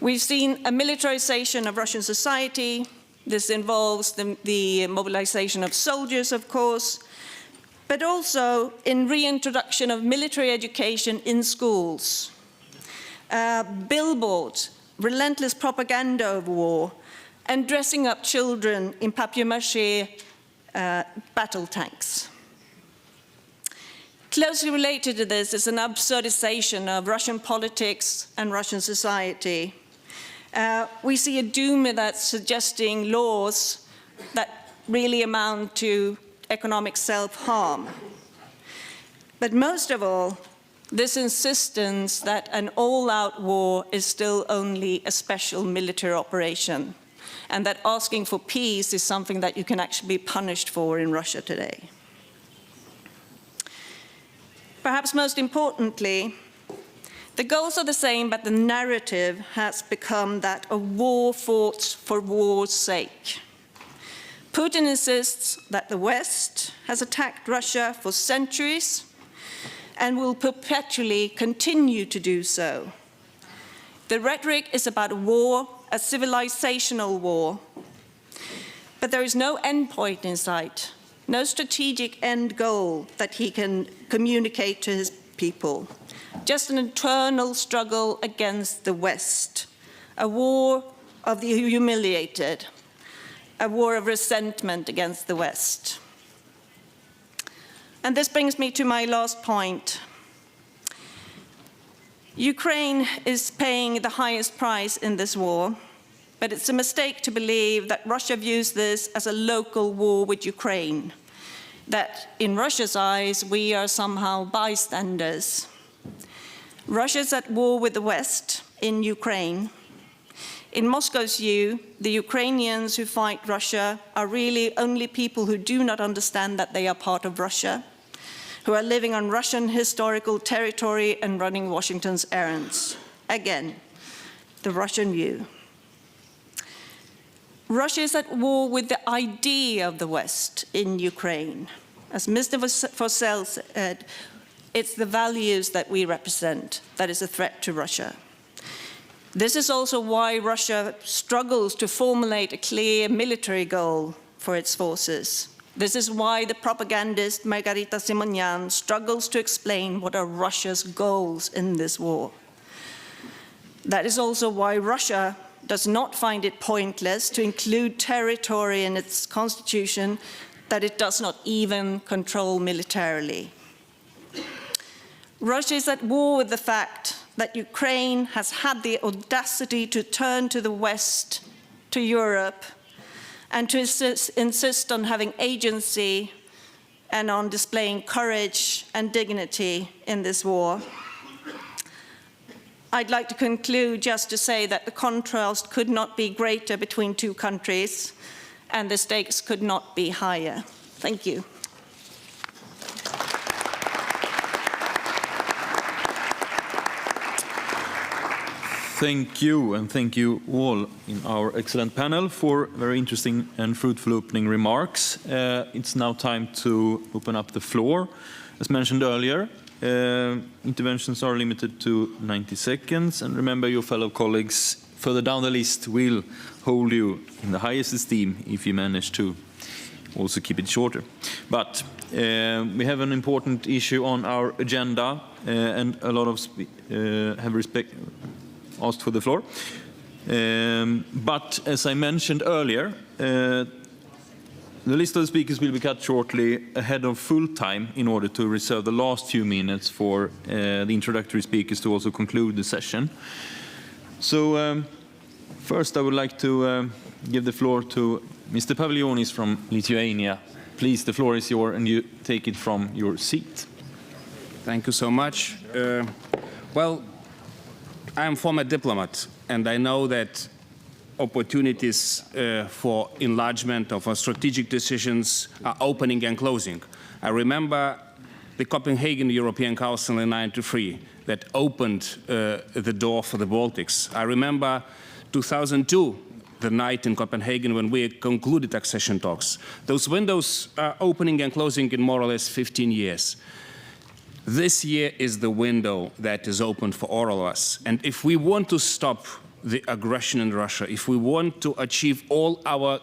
S8: We've seen a militarization of Russian society. This involves the mobilization of soldiers, of course, but also in reintroduction of military education in schools, billboards, relentless propaganda of war, and dressing up children in papier-mâché battle tanks. Closely related to this is an absurdization of Russian politics and Russian society. We see a Duma that's suggesting laws that really amount to economic self-harm. But most of all, this insistence that an all-out war is still only a special military operation, and that asking for peace is something that you can actually be punished for in Russia today. Perhaps most importantly, the goals are the same, but the narrative has become that of war fought for war's sake. Putin insists that the West has attacked Russia for centuries and will perpetually continue to do so. The rhetoric is about war, a civilizational war, but there is no end point in sight, no strategic end goal that he can communicate to his people, just an internal struggle against the West, a war of the humiliated, a war of resentment against the West. And this brings me to my last point. Ukraine is paying the highest price in this war, but it's a mistake to believe that Russia views this as a local war with Ukraine, that in Russia's eyes, we are somehow bystanders. Russia's at war with the West in Ukraine. In Moscow's view, the Ukrainians who fight Russia are really only people who do not understand that they are part of Russia, who are living on Russian historical territory and running Washington's errands. Again, the Russian view. Russia is at war with the idea of the West in Ukraine. As Mr. Forsell said, it's the values that we represent that is a threat to Russia. This is also why Russia struggles to formulate a clear military goal for its forces. This is why the propagandist Margarita Simonyan struggles to explain what are Russia's goals in this war. That is also why Russia does not find it pointless to include territory in its constitution that it does not even control militarily. Russia is at war with the fact that Ukraine has had the audacity to turn to the West, to Europe, and to insist on having agency and on displaying courage and dignity in this war. I'd like to conclude just to say that the contrast could not be greater between two countries, and the stakes could not be higher. Thank you.
S4: Thank you, and thank you all in our excellent panel for very interesting and fruitful opening remarks. It's now time to open up the floor. As mentioned earlier, interventions are limited to 90 seconds, and remember your fellow colleagues further down the list will hold you in the highest esteem if you manage to also keep it shorter. But we have an important issue on our agenda, and a lot of have asked for the floor. But as I mentioned earlier, the list of the speakers will be cut shortly ahead of full time in order to reserve the last few minutes for the introductory speakers to also conclude the session. So first I would like to give the floor to Mr. Pavlionis from Lithuania. Please, the floor is yours and you take it from your seat.
S9: Thank you so much. Well, I am a former diplomat, and I know that opportunities for enlargement of strategic decisions are opening and closing. I remember the Copenhagen European Council in 1993 that opened the door for the Baltics. I remember 2002, the night in Copenhagen when we concluded accession talks. Those windows are opening and closing in more or less 15 years. This year is the window that is open for all of us. And if we want to stop the aggression in Russia, if we want to achieve all our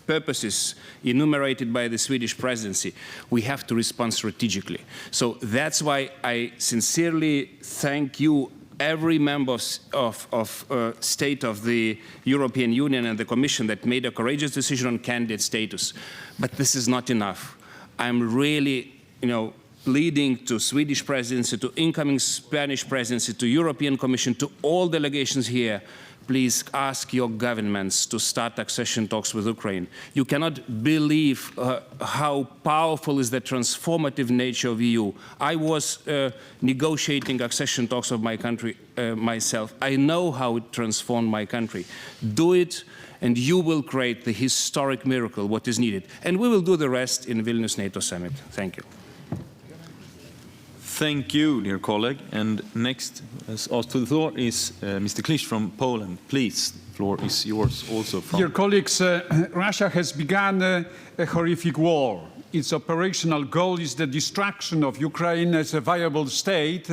S9: purposes enumerated by the Swedish presidency, we have to respond strategically. So that's why I sincerely thank you, every member of state of the European Union and the Commission that made a courageous decision on candidate status. But this is not enough. I'm really leading to Swedish presidency, to incoming Spanish presidency, to European Commission, to all delegations here, please ask your governments to start accession talks with Ukraine. You cannot believe how powerful is the transformative nature of EU. I was negotiating accession talks of my country myself. I know how it transformed my country. Do it, and you will create the historic miracle, what is needed. And we will do the rest in Vilnius NATO Summit. Thank you.
S4: Thank you, dear colleague. And next, as asked to the floor, is Mr. Klisz from Poland. Please, the floor is yours also.
S10: Dear colleagues, Russia has begun a horrific war. Its operational goal is the destruction of Ukraine as a viable state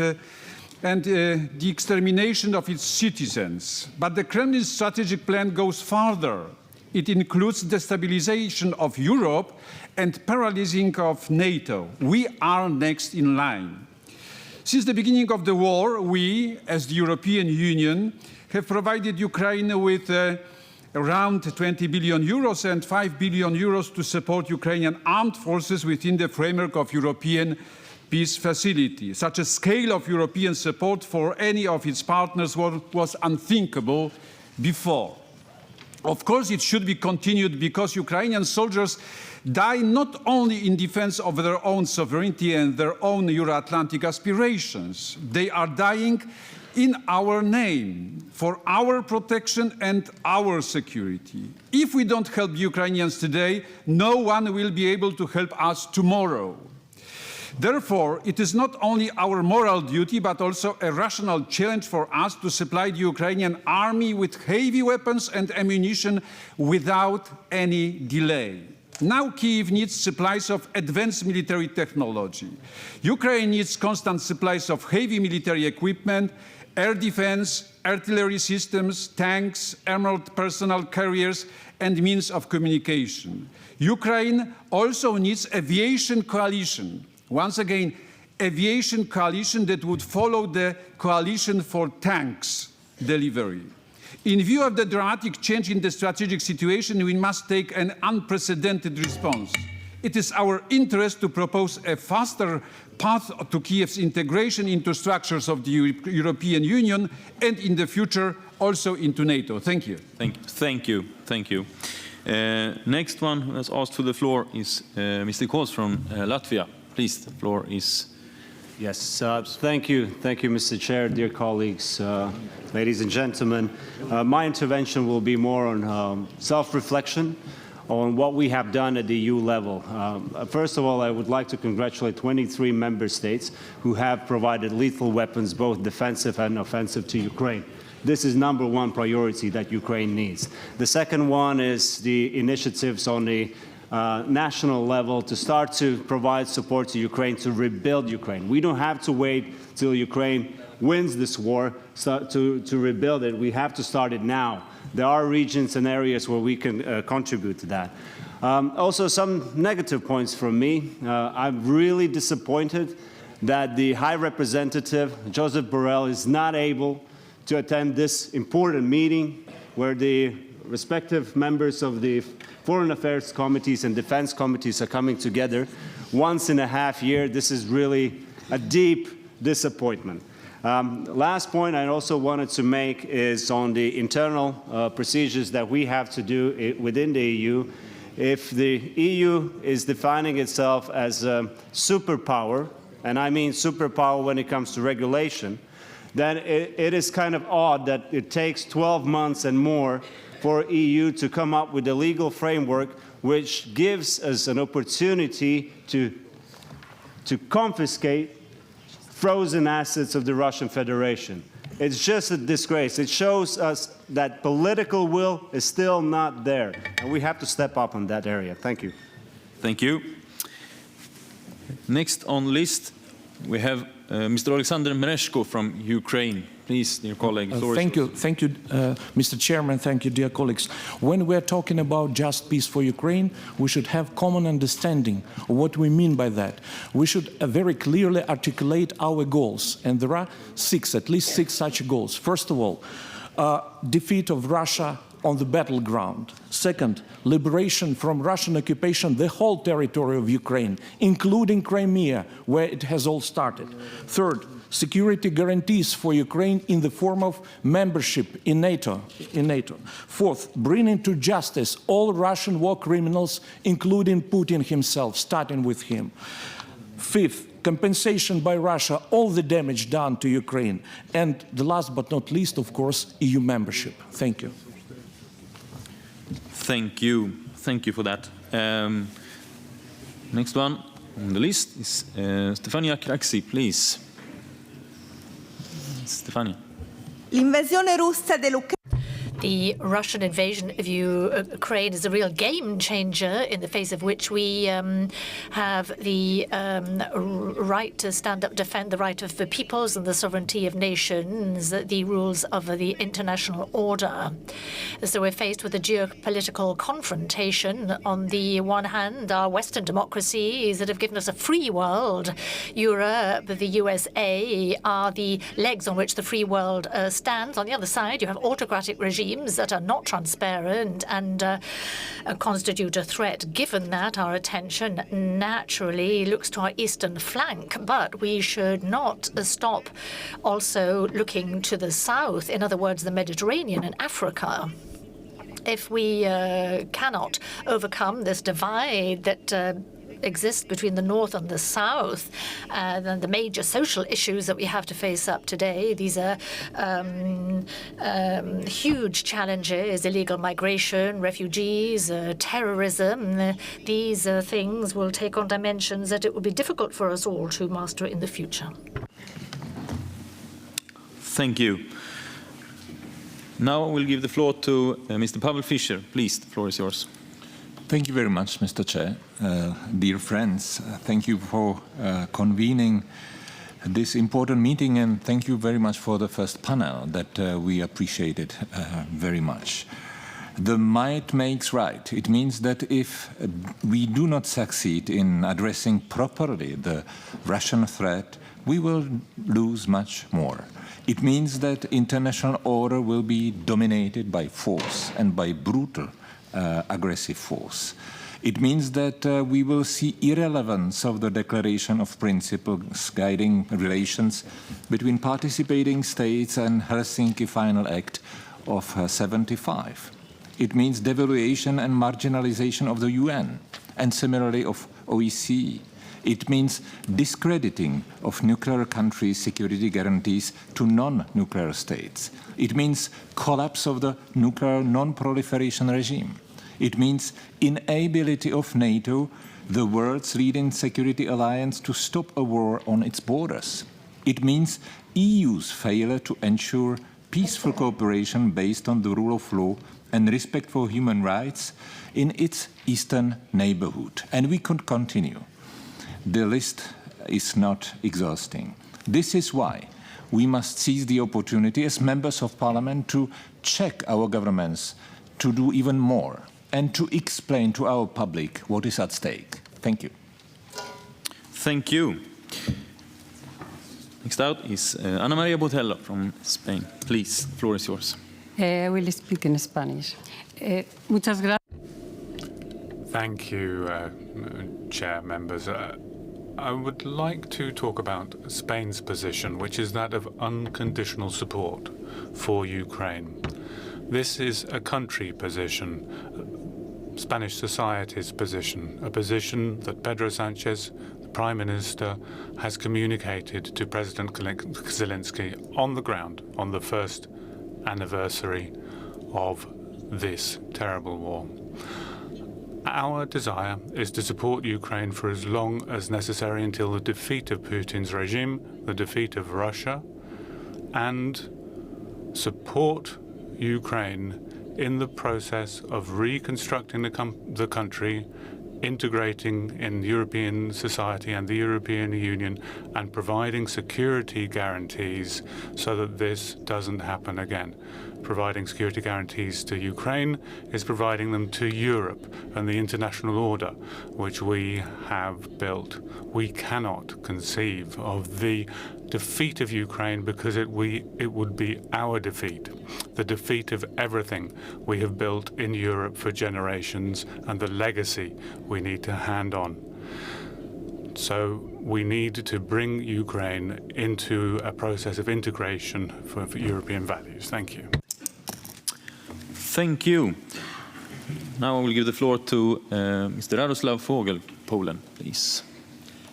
S10: and the extermination of its citizens. But the Kremlin's strategic plan goes further. It includes destabilization of Europe and paralyzing of NATO. We are next in line. Since the beginning of the war, we, as the European Union, have provided Ukraine with around 20 billion euros and 5 billion euros to support Ukrainian armed forces within the framework of European peace facility. Such a scale of European support for any of its partners was unthinkable before. Of course, it should be continued because Ukrainian soldiers die not only in defense of their own sovereignty and their own Euro-Atlantic aspirations. They are dying in our name, for our protection and our security. If we don't help Ukrainians today, no one will be able to help us tomorrow. Therefore, it is not only our moral duty, but also a rational challenge for us to supply the Ukrainian army with heavy weapons and ammunition without any delay. Now Kyiv needs supplies of advanced military technology. Ukraine needs constant supplies of heavy military equipment, air defense, artillery systems, tanks, armored personnel carriers, and means of communication. Ukraine also needs aviation coalition. Once again, aviation coalition that would follow the coalition for tanks delivery. In view of the dramatic change in the strategic situation, we must take an unprecedented response. It is our interest to propose a faster path to Kiev's integration into structures of the European Union and in the future also into NATO. Thank you.
S4: Thank you. Next one who has asked for the floor is Mr. Kos from Latvia. Please, the floor is...
S11: Yes, thank you, Mr. Chair, dear colleagues, ladies and gentlemen. My intervention will be more on self-reflection on what we have done at the EU level. First of all, I would like to congratulate 23 member states who have provided lethal weapons, both defensive and offensive, to Ukraine. This is #1 priority that Ukraine needs. The second one is the initiatives on the national level to start to provide support to Ukraine to rebuild Ukraine. We don't have to wait till Ukraine wins this war to rebuild it. We have to start it now. There are regions and areas where we can contribute to that. Also, some negative points from me. I'm really disappointed that the High Representative, Joseph Borrell, is not able to attend this important meeting where the respective members of the Foreign Affairs Committees and Defense Committees are coming together once in a half year. This is really a deep disappointment. Last point I also wanted to make is on the internal procedures that we have to do within the EU. If the EU is defining itself as a superpower, and I mean superpower when it comes to regulation, then it is kind of odd that it takes 12 months and more for EU to come up with a legal framework which gives us an opportunity to confiscate frozen assets of the Russian Federation. It's just a disgrace. It shows us that political will is still not there, and we have to step up on that area. Thank you.
S4: Thank you. Next on list, we have Mr. Alexander Mereshko from Ukraine. Please, dear colleague.
S12: Thank you, Mr. Chairman. Thank you, dear colleagues. When we're talking about just peace for Ukraine, we should have common understanding of what we mean by that. We should very clearly articulate our goals, and there are at least six such goals. First of all, defeat of Russia on the battleground. Second, liberation from Russian occupation, the whole territory of Ukraine, including Crimea, where it has all started. Third, security guarantees for Ukraine in the form of membership in NATO. Fourth, bringing to justice all Russian war criminals, including Putin himself, starting with him. Fifth, compensation by Russia, all the damage done to Ukraine. And the last but not least, of course, EU membership. Thank you.
S4: Thank you for that. Next one on the list is Stefania Craxi, please. Stefania.
S13: L'invasione russa dell'Ucraina.
S14: The Russian invasion of Ukraine is a real game changer, in the face of which we have the right to stand up, defend the right of the peoples and the sovereignty of nations, the rules of the international order. So we're faced with a geopolitical confrontation. On the one hand, our Western democracies that have given us a free world, Europe, the USA, are the legs on which the free world stands. On the other side, you have autocratic regimes that are not transparent and constitute a threat. Given that, our attention naturally looks to our eastern flank, but we should not stop also looking to the south, in other words, the Mediterranean and Africa. If we cannot overcome this divide that exists between the north and the south, then the major social issues that we have to face up today, these are huge challenges: illegal migration, refugees, terrorism. These things will take on dimensions that it will be difficult for us all to master in the future.
S4: Thank you. Now we'll give the floor to Mr. Pavel Fischer. Please, the floor is yours.
S15: Thank you very much, Mr. Chair. Dear friends, thank you for convening this important meeting, and thank you very much for the first panel that we appreciated very much. The might makes right. It means that if we do not succeed in addressing properly the Russian threat, we will lose much more. It means that international order will be dominated by force and by brutal aggressive force. It means that we will see irrelevance of the Declaration of Principles guiding relations between participating states and Helsinki Final Act of 75. It means devaluation and marginalization of the UN, and similarly of OEC. It means discrediting of nuclear countries' security guarantees to non-nuclear states. It means collapse of the nuclear non-proliferation regime. It means inability of NATO, the world's leading security alliance, to stop a war on its borders. It means EU's failure to ensure peaceful cooperation based on the rule of law and respect for human rights in its eastern neighborhood. And we could continue. The list is not exhausting. This is why we must seize the opportunity as members of parliament to check our governments to do even more and to explain to our public what is at stake. Thank you.
S4: Thank you. Next out is Ana Maria Botello from Spain. Please, the floor is yours.
S16: Will speak in Spanish. Muchas gracias.
S17: Thank you, Chair, members. I would like to talk about Spain's position, which is that of unconditional support for Ukraine. This is a country position, Spanish society's position, a position that Pedro Sanchez, the Prime Minister, has communicated to President Zelensky on the ground on the first anniversary of this terrible war. Our desire is to support Ukraine for as long as necessary until the defeat of Putin's regime, the defeat of Russia, and support Ukraine in the process of reconstructing the country, integrating in European society and the European Union, and providing security guarantees so that this doesn't happen again. Providing security guarantees to Ukraine is providing them to Europe and the international order which we have built. We cannot conceive of the defeat of Ukraine because it would be our defeat, the defeat of everything we have built in Europe for generations and the legacy we need to hand on. So we need to bring Ukraine into a process of integration for European values. Thank you.
S4: Thank you. Now I will give the floor to Mr. Radoslav Fogel, Poland, please.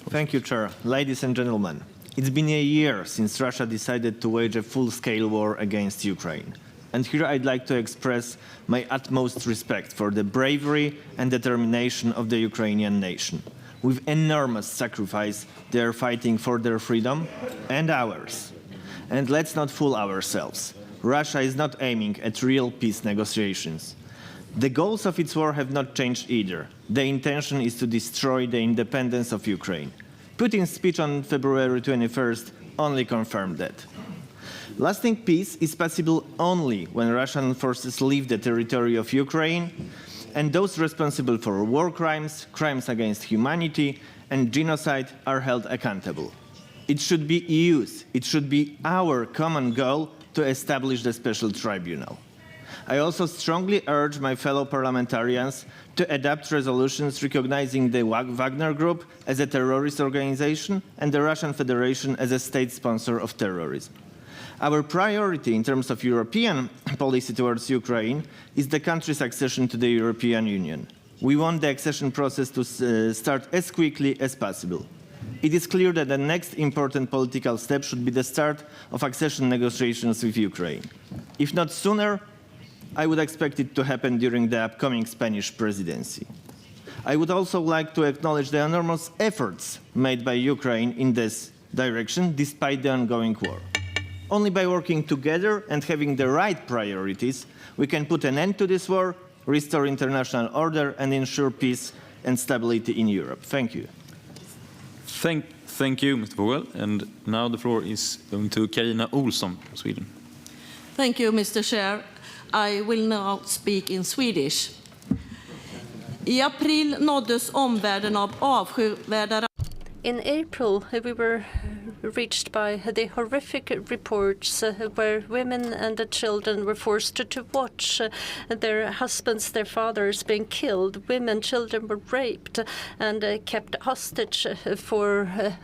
S18: Thank you, Chair. Ladies and gentlemen, it's been a year since Russia decided to wage a full-scale war against Ukraine. And here I'd like to express my utmost respect for the bravery and determination of the Ukrainian nation. With enormous sacrifice, they are fighting for their freedom and ours. And let's not fool ourselves. Russia is not aiming at real peace negotiations. The goals of its war have not changed either. The intention is to destroy the independence of Ukraine. Putin's speech on February 21st only confirmed that. Lasting peace is possible only when Russian forces leave the territory of Ukraine and those responsible for war crimes, crimes against humanity, and genocide are held accountable. It should be EU's, it should be our common goal to establish the special tribunal. I also strongly urge my fellow parliamentarians to adopt resolutions recognizing the Wagner Group as a terrorist organization and the Russian Federation as a state sponsor of terrorism. Our priority in terms of European policy towards Ukraine is the country's accession to the European Union. We want the accession process to start as quickly as possible. It is clear that the next important political step should be the start of accession negotiations with Ukraine. If not sooner, I would expect it to happen during the upcoming Spanish presidency. I would also like to acknowledge the enormous efforts made by Ukraine in this direction, despite the ongoing war. Only by working together and having the right priorities, we can put an end to this war, restore international order, and ensure peace and stability in Europe. Thank you.
S4: Thank you, Mr. Vogel. And now the floor is going to Carina Olsson from Sweden.
S19: Thank you, Mr. Chair. I will now speak in Swedish. I april nåddes omvärlden av avskyvärda.
S20: In April, we were reached by the horrific reports where women and the children were forced to watch their husbands, their fathers being killed. Women, children were raped and kept hostage for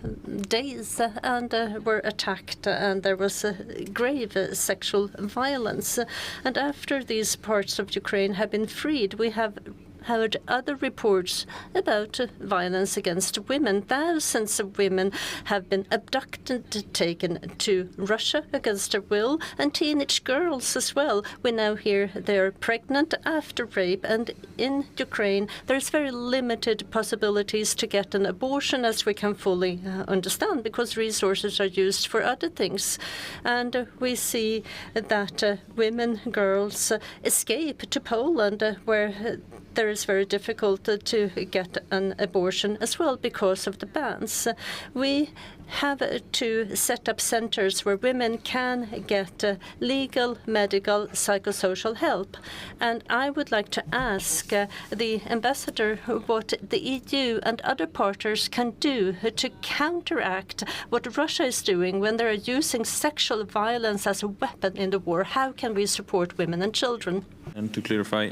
S20: days and were attacked, and there was grave sexual violence. And after these parts of Ukraine have been freed, we have heard other reports about violence against women. Thousands of women have been abducted, taken to Russia against their will, and teenage girls as well. We now hear they're pregnant after rape, and in Ukraine there's very limited possibilities to get an abortion, as we can fully understand, because resources are used for other things. And we see that women, girls escape to Poland, where there is very difficult to get an abortion as well because of the bans. We have to set up centers where women can get legal, medical, psychosocial help. And I would like to ask the ambassador what the EU and other partners can do to counteract what Russia is doing when they're using sexual violence as a weapon in the war. How can we support women and children?
S4: And to clarify,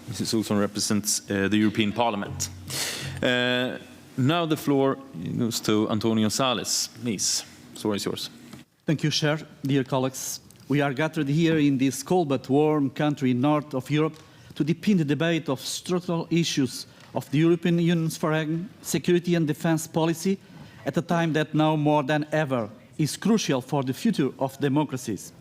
S4: Mrs. Olsson represents the European Parliament. Now the floor goes to Antonio Sales. Please, the floor is yours.
S21: Thank you, Chair. Dear colleagues, we are gathered here in this cold but warm country north of Europe to deepen the debate of structural issues of the European Union's foreign, security and defense policy at a time that now more than ever is crucial for the future of democracies.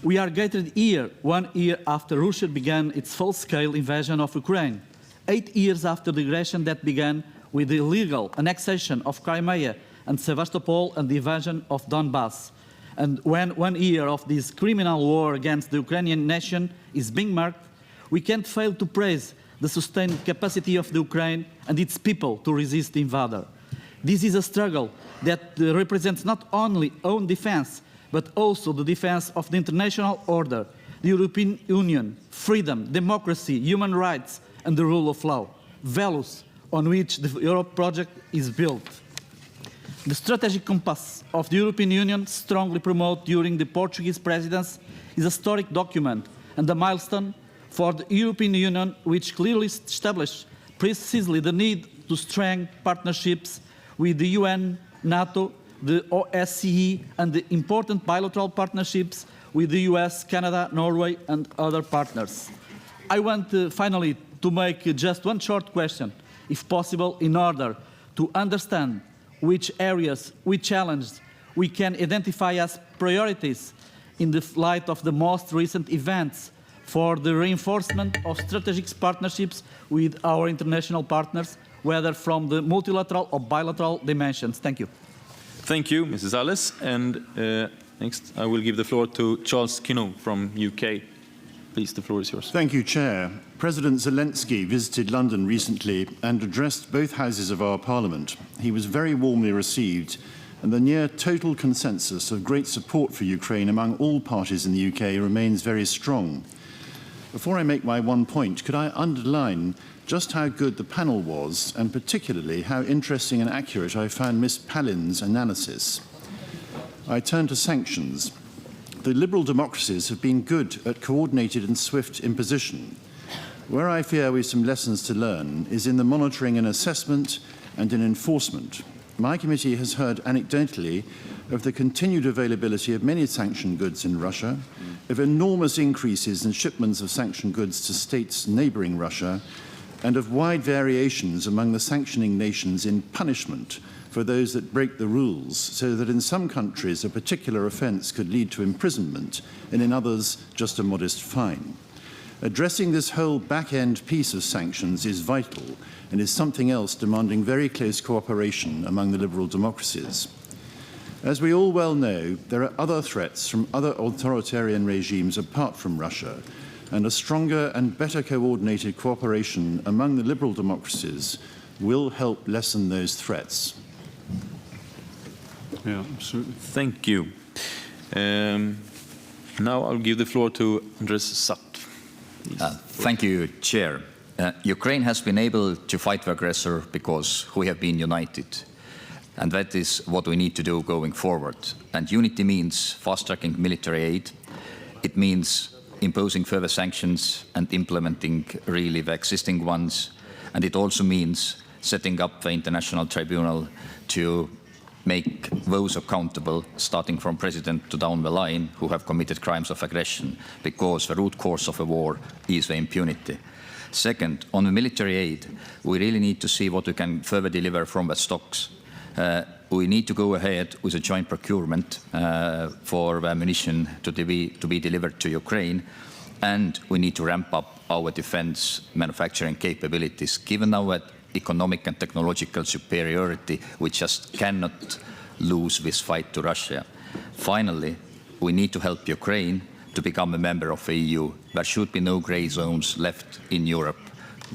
S21: We are gathered here 1 year after Russia began its full-scale invasion of Ukraine, 8 years after the aggression that began with the illegal annexation of Crimea and Sevastopol and the invasion of Donbass. And when 1 year of this criminal war against the Ukrainian nation is being marked, we can't fail to praise the sustained capacity of the Ukraine and its people to resist the invader. This is a struggle that represents not only own defense, but also the defense of the international order, the European Union, freedom, democracy, human rights, and the rule of law, values on which the Europe project is built. The strategic compass of the European Union, strongly promoted during the Portuguese presidency, is a historic document and a milestone for the European Union, which clearly established precisely the need to strengthen partnerships with the UN, NATO, the OSCE, and the important bilateral partnerships with the US, Canada, Norway, and other partners. I want finally to make just one short question, if possible, in order to understand which areas, which challenges we can identify as priorities in the light of the most recent events for the reinforcement of strategic partnerships with our international partners, whether from the multilateral or bilateral dimensions. Thank you.
S4: Thank you, Mrs. Alice. And next, I will give the floor to Charles Kinnock from UK. Please, the floor is yours.
S22: Thank you, Chair. President Zelensky visited London recently and addressed both houses of our Parliament. He was very warmly received, and the near total consensus of great support for Ukraine among all parties in the UK remains very strong. Before I make my one point, could I underline just how good the panel was, and particularly how interesting and accurate I found Ms. Palin's analysis. I turn to sanctions. The liberal democracies have been good at coordinated and swift imposition. Where I fear we have some lessons to learn is in the monitoring and assessment and in enforcement. My committee has heard anecdotally of the continued availability of many sanctioned goods in Russia, of enormous increases in shipments of sanctioned goods to states neighbouring Russia, and of wide variations among the sanctioning nations in punishment for those that break the rules, so that in some countries a particular offence could lead to imprisonment, and in others just a modest fine. Addressing this whole back-end piece of sanctions is vital and is something else demanding very close cooperation among the liberal democracies. As we all well know, there are other threats from other authoritarian regimes apart from Russia, and a stronger and better coordinated cooperation among the liberal democracies will help lessen those threats.
S4: Yeah, absolutely. Thank you. Now I'll give the floor to Andres Satt.
S23: Thank you, Chair. Ukraine has been able to fight the aggressor because we have been united.
S1: And that is what we need to do going forward. And unity means fast-tracking military aid. It means imposing further sanctions and implementing really the existing ones. And it also means setting up the international tribunal to make those accountable, starting from president to down the line, who have committed crimes of aggression, because the root cause of a war is the impunity. Second, on the military aid, we really need to see what we can further deliver from the stocks. We need to go ahead with a joint procurement for the ammunition to be delivered to Ukraine, and we need to ramp up our defense manufacturing capabilities, given our economic and technological superiority. We just cannot lose this fight to Russia. Finally, we need to help Ukraine to become a member of the EU. There should be no grey zones left in Europe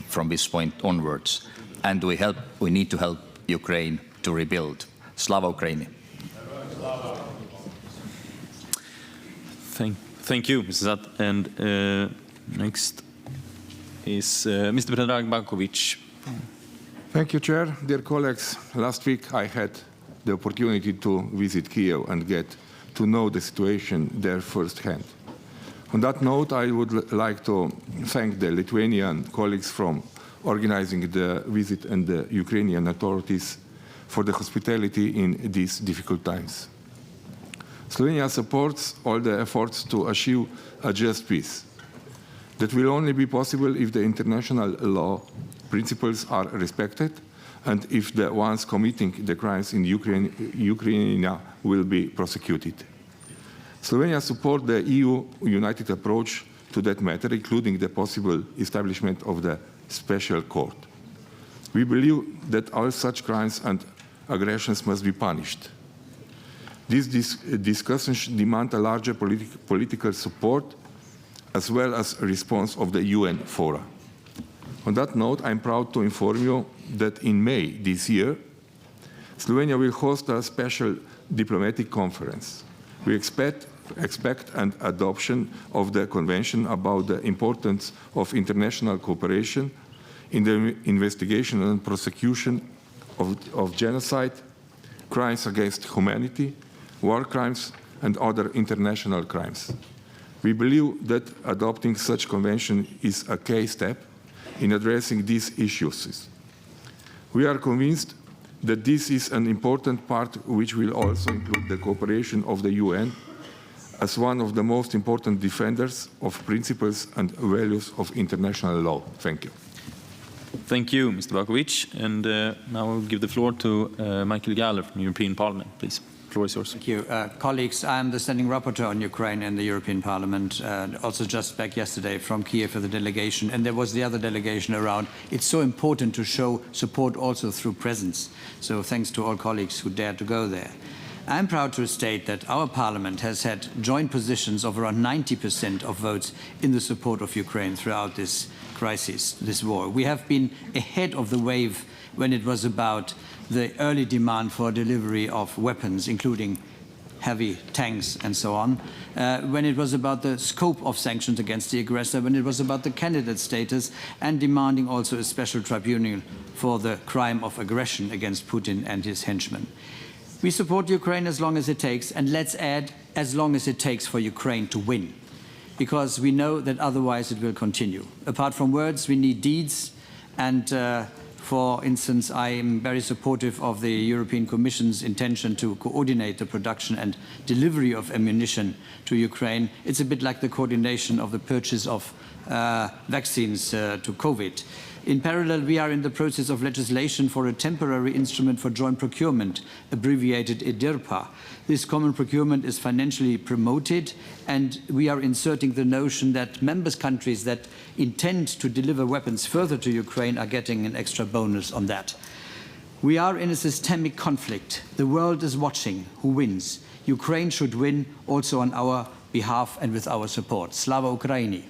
S1: from this point onwards. And we need to help Ukraine to rebuild. Slava Ukraini.
S4: Thank you, Mr. Zat. And next is Mr. Predrag Bankovic.
S2: Thank you, Chair. Dear colleagues, last week I had the opportunity to visit Kiev and get to know the situation there firsthand. On that note, I would like to thank the Lithuanian colleagues from organizing the visit and the Ukrainian authorities for the hospitality in these difficult times. Slovenia supports all the efforts to achieve a just peace. That will only be possible if the international law principles are respected and if the ones committing the crimes in Ukraine will be prosecuted. Slovenia supports the EU united approach to that matter, including the possible establishment of the special court. We believe that all such crimes and aggressions must be punished. These discussions demand a larger political support as well as a response of the UN fora. On that note, I'm proud to inform you that in May this year, Slovenia will host a special diplomatic conference. We expect an adoption of the Convention about the importance of international cooperation in the investigation and prosecution of genocide, crimes against humanity, war crimes, and other international crimes. We believe that adopting such convention is a key step in addressing these issues. We are convinced that this is an important part which will also include the cooperation of the UN as one of the most important defenders of principles and values of international law. Thank you.
S4: Thank you, Mr. Bakovic. And now I'll give the floor to Michael Gahler from the European Parliament, please. The floor is yours.
S5: Thank you. Colleagues, I'm the standing rapporteur on Ukraine in the European Parliament, also just back yesterday from Kiev for the delegation, and there was the other delegation around. It's so important to show support also through presence. So thanks to all colleagues who dared to go there. I'm proud to state that our Parliament has had joint positions of around 90% of votes in the support of Ukraine throughout this crisis, this war. We have been ahead of the wave when it was about the early demand for delivery of weapons, including heavy tanks and so on, when it was about the scope of sanctions against the aggressor, when it was about the candidate status, and demanding also a special tribunal for the crime of aggression against Putin and his henchmen. We support Ukraine as long as it takes, and let's add, as long as it takes for Ukraine to win, because we know that otherwise it will continue. Apart from words, we need deeds, and for instance, I am very supportive of the European Commission's intention to coordinate the production and delivery of ammunition to Ukraine. It's a bit like the coordination of the purchase of vaccines to COVID. In parallel, we are in the process of legislation for a temporary instrument for joint procurement, abbreviated EDIRPA. This common procurement is financially promoted, and we are inserting the notion that member countries that intend to deliver weapons further to Ukraine are getting an extra bonus on that. We are in a systemic conflict. The world is watching who wins. Ukraine should win also on our behalf and with our support. Slava Ukraini.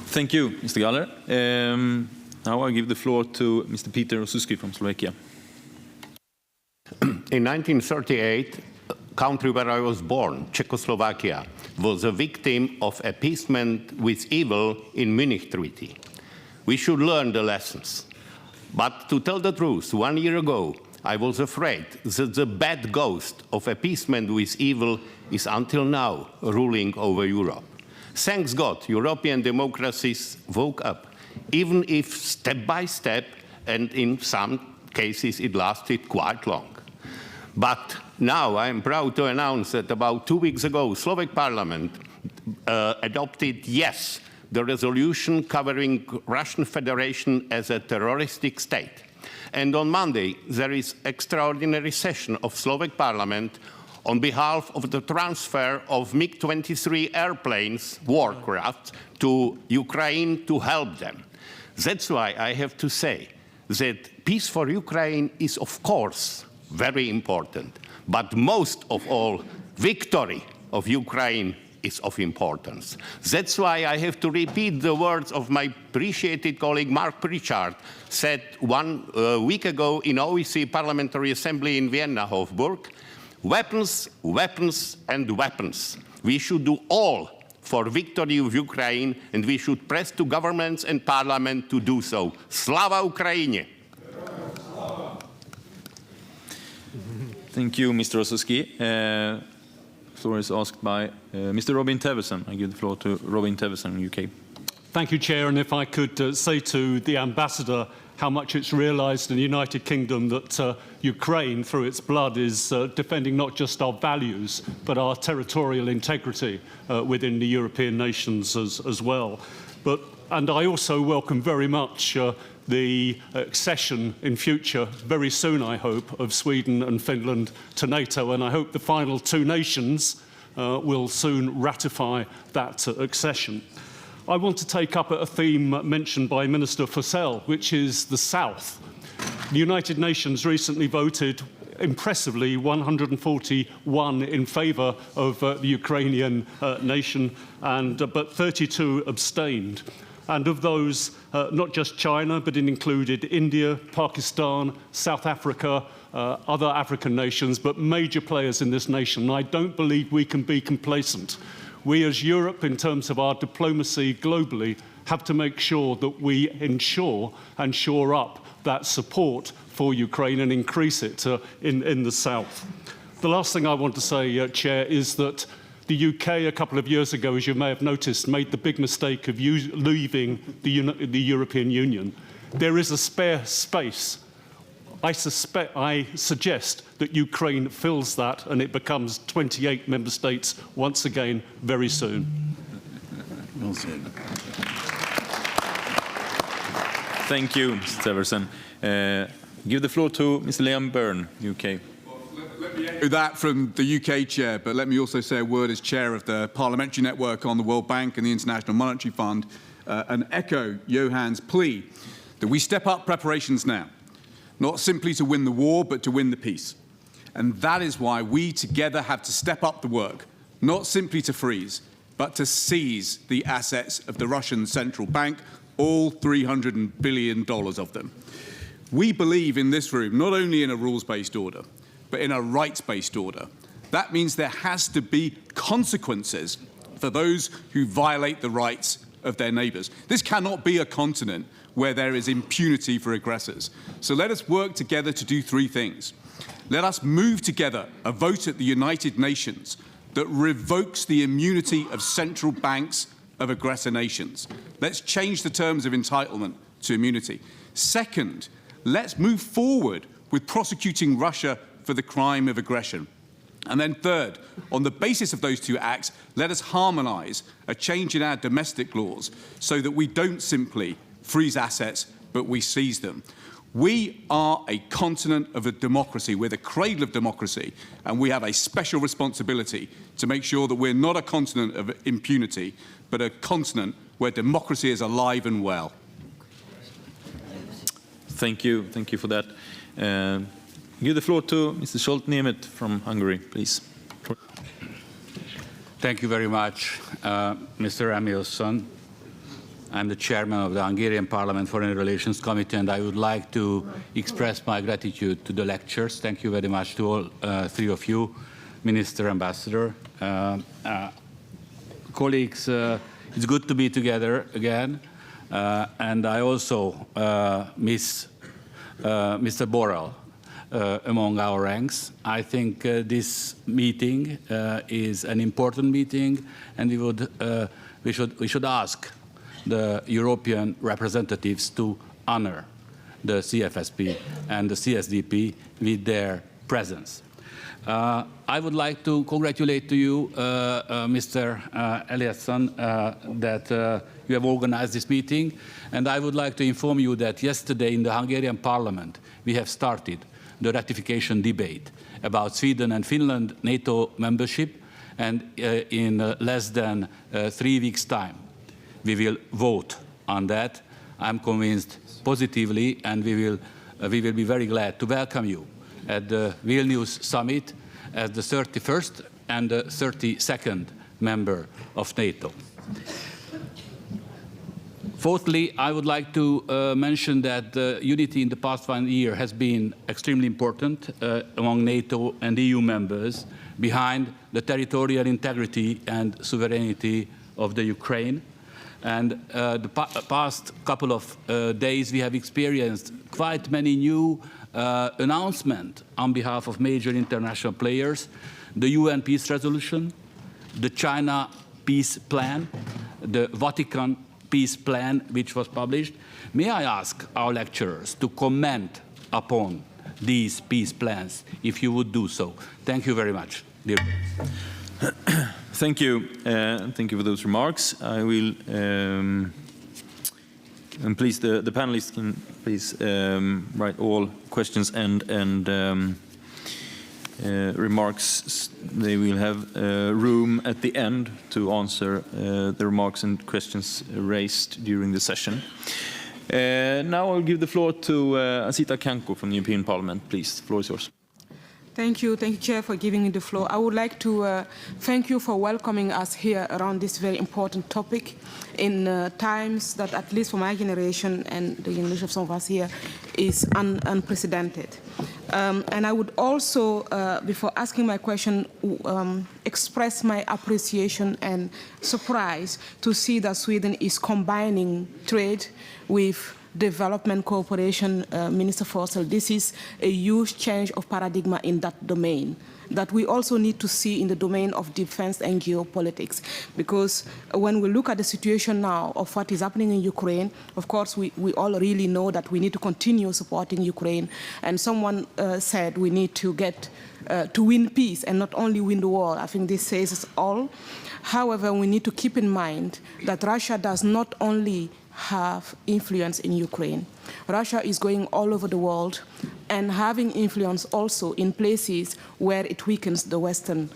S4: Thank you, Mr. Gahler. Now I give the floor to Mr. Peter Osuski from Slovakia.
S24: In 1938, country where I was born, Czechoslovakia, was a victim of appeasement with evil in Munich Treaty. We should learn the lessons. But to tell the truth, 1 year ago, I was afraid that the bad ghost of appeasement with evil is until now ruling over Europe. Thanks God, European democracies woke up, even if step by step, and in some cases it lasted quite long. But now I am proud to announce that about 2 weeks ago, Slovak Parliament adopted, yes, the resolution covering Russian Federation as a terroristic state. And on Monday, there is extraordinary session of Slovak Parliament on behalf of the transfer of MiG-23 airplanes, warcraft, to Ukraine to help them. That's why I have to say that peace for Ukraine is, of course, very important, but most of all, victory of Ukraine is of importance. That's why I have to repeat the words of my appreciated colleague Mark Pritchard said 1 week ago in OEC Parliamentary Assembly in Vienna, Hofburg. Weapons, weapons, and weapons. We should do all for victory of Ukraine, and we should press to governments and parliament to do so. Slava Ukraini!
S4: Thank you, Mr. Osowski. Floor is asked by Mr. Robin Teveson. I give the floor to Robin Teveson, UK.
S3: Thank you, Chair. And if I could say to the Ambassador how much it's realised in the United Kingdom that Ukraine, through its blood, is defending not just our values, but our territorial integrity within the European nations as well. And I also welcome very much the accession in future, very soon I hope, of Sweden and Finland to NATO, and I hope the final 2 nations will soon ratify that accession. I want to take up a theme mentioned by Minister Fossell, which is the South. The United Nations recently voted impressively 141 in favour of the Ukrainian nation, but 32 abstained. And of those, not just China, but it included India, Pakistan, South Africa, other African nations, but major players in this nation. And I don't believe we can be complacent. We as Europe, in terms of our diplomacy globally, have to make sure that we ensure and shore up that support for Ukraine and increase it in the south. The last thing I want to say, Chair, is that the UK, a couple of years ago, as you may have noticed, made the big mistake of leaving the European Union. There is a spare space. I suggest that Ukraine fills that and it becomes 28 member states once again very soon.
S4: Well said. Thank you, Mr. Teverson. Give the floor to Mr. Liam Byrne, UK.
S6: That from the UK chair, but let me also say a word as chair of the Parliamentary Network on the World Bank and the International Monetary Fund and echo Johann's plea that we step up preparations now, not simply to win the war, but to win the peace. And that is why we together have to step up the work, not simply to freeze, but to seize the assets of the Russian central bank, all $300 billion of them. We believe in this room not only in a rules-based order, but in a rights-based order. That means there has to be consequences for those who violate the rights of their neighbours. This cannot be a continent where there is impunity for aggressors. So let us work together to do 3 things. Let us move together a vote at the United Nations that revokes the immunity of central banks of aggressor nations. Let's change the terms of entitlement to immunity. Second, let's move forward with prosecuting Russia for the crime of aggression. And then third, on the basis of those 2 acts, let us harmonise a change in our domestic laws so that we don't simply freeze assets, but we seize them. We are a continent of a democracy. We're the cradle of democracy, and we have a special responsibility to make sure that we're not a continent of impunity, but a continent where democracy is alive and well.
S4: Thank you for that. Give the floor to Mr. Scholt-Niemet from Hungary, please.
S7: Thank you very much, Mr. Emilsson. I'm the chairman of the Hungarian Parliament Foreign Relations Committee, and I would like to express my gratitude to the lecturers. Thank you very much to all 3 of you, Minister, Ambassador. Colleagues, it's good to be together again, and I also miss Mr. Borrell among our ranks. I think this meeting is an important meeting, and we should ask the European representatives to honor the CFSP and the CSDP with their presence. I would like to congratulate to you, Mr. Eliasson, that you have organized this meeting, and I would like to inform you that yesterday in the Hungarian Parliament we have started the ratification debate about Sweden and Finland NATO membership, and in less than 3 weeks' time we will vote on that. I'm convinced positively, and we will be very glad to welcome you at the Vilnius summit as the 31st and the 32nd member of NATO. Fourthly, I would like to mention that unity in the past 1 year has been extremely important among NATO and EU members behind the territorial integrity and sovereignty of the Ukraine. And the past couple of days we have experienced quite many new announcements on behalf of major international players: the UN peace resolution, the China peace plan, the Vatican peace plan, which was published. May I ask our lecturers to comment upon these peace plans, if you would do so? Thank you very much, dear friends.
S4: Thank you. Thank you for those remarks. I will, and please, the panelists can please write all questions and remarks. They will have room at the end to answer the remarks and questions raised during the session. Now I'll give the floor to Asita Kanko from the European Parliament. Please, the floor is yours.
S8: Thank you, Chair, for giving me the floor. I would like to thank you for welcoming us here around this very important topic in times that, at least for my generation and the generation of some of us here, is unprecedented. And I would also, before asking my question, express my appreciation and surprise to see that Sweden is combining trade with development cooperation, Minister Forssell. This is a huge change of paradigm in that domain that we also need to see in the domain of defense and geopolitics. Because when we look at the situation now of what is happening in Ukraine, of course, we all really know that we need to continue supporting Ukraine. And someone said we need to get to win peace and not only win the war. I think this says us all. However, we need to keep in mind that Russia does not only have influence in Ukraine. Russia is going all over the world and having influence also in places where it weakens the Western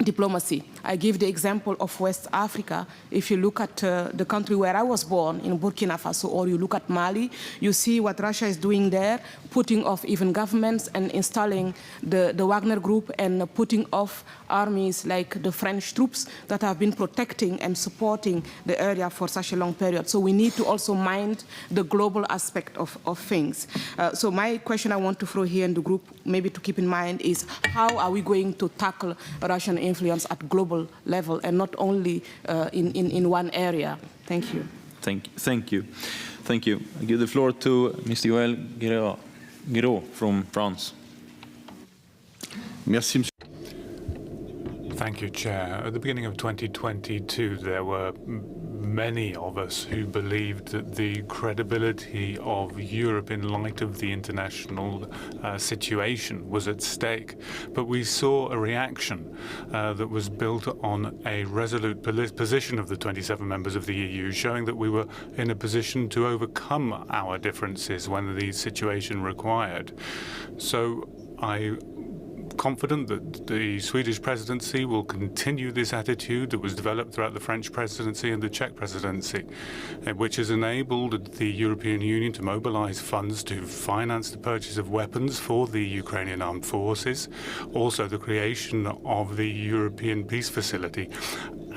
S8: diplomacy. I give the example of West Africa. If you look at the country where I was born, in Burkina Faso, or you look at Mali, you see what Russia is doing there, putting off even governments and installing the Wagner group and putting off armies like the French troops that have been protecting and supporting the area for such a long period. So we need to also mind the global aspect of things. So my question I want to throw here in the group, maybe to keep in mind, is how are we going to tackle Russian influence at global level and not only in one area? Thank you.
S4: Thank you. I give the floor to Mr. Joël Guiraud from France.
S17: Merci, Monsieur. Thank you, Chair. At the beginning of 2022, there were many of us who believed that the credibility of Europe in light of the international situation was at stake. But we saw a reaction that was built on a resolute position of the 27 members of the EU, showing that we were in a position to overcome our differences when the situation required. So I'm confident that the Swedish presidency will continue this attitude that was developed throughout the French presidency and the Czech presidency, which has enabled the European Union to mobilize funds to finance the purchase of weapons for the Ukrainian armed forces, also the creation of the European Peace Facility,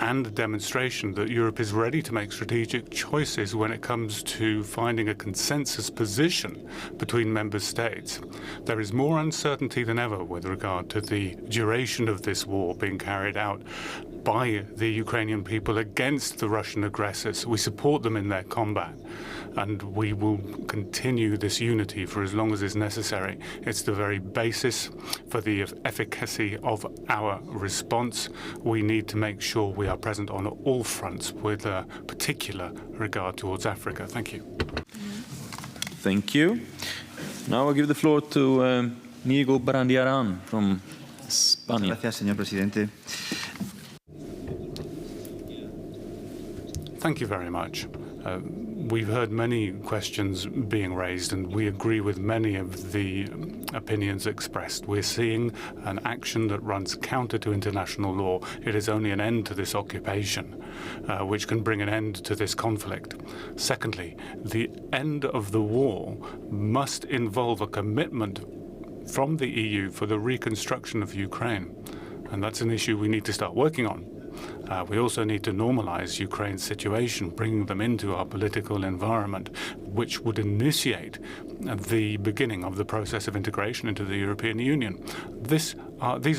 S17: and the demonstration that Europe is ready to make strategic choices when it comes to finding a consensus position between member states. There is more uncertainty than ever with regard to the duration of this war being carried out by the Ukrainian people against the Russian aggressors. We support them in their combat. and we will continue this unity for as long as is necessary. It's the very basis for the efficacy of our response. We need to make sure we are present on all fronts with a particular regard towards Africa. Thank you.
S4: Thank you. Now I'll give the floor to Diego Barandiaran from Spain.
S9: Gracias, señor presidente.
S17: Thank you very much. We've heard many questions being raised, and we agree with many of the opinions expressed. We're seeing an action that runs counter to international law. It is only an end to this occupation, which can bring an end to this conflict. Secondly, the end of the war must involve a commitment from the EU for the reconstruction of Ukraine, and that's an issue we need to start working on. We also need to normalize Ukraine's situation, bringing them into our political environment, which would initiate the beginning of the process of integration into the European Union. These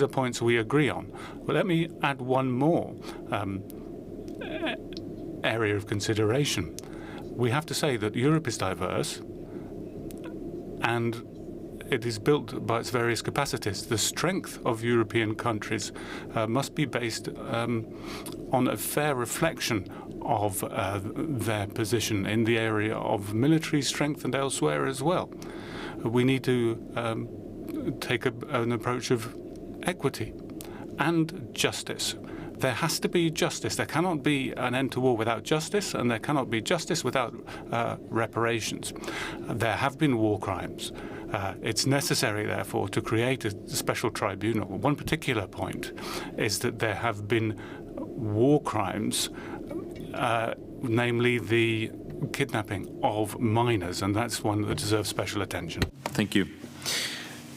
S17: are points we agree on. But let me add one more area of consideration. We have to say that Europe is diverse, and it is built by its various capacities. The strength of European countries must be based on a fair reflection of their position in the area of military strength and elsewhere as well. We need to take an approach of equity and justice. There has to be justice. There cannot be an end to war without justice, and there cannot be justice without reparations. There have been war crimes. It's necessary, therefore, to create a special tribunal. One particular point is that there have been war crimes, namely the kidnapping of minors, and that's one that deserves special attention.
S4: Thank you.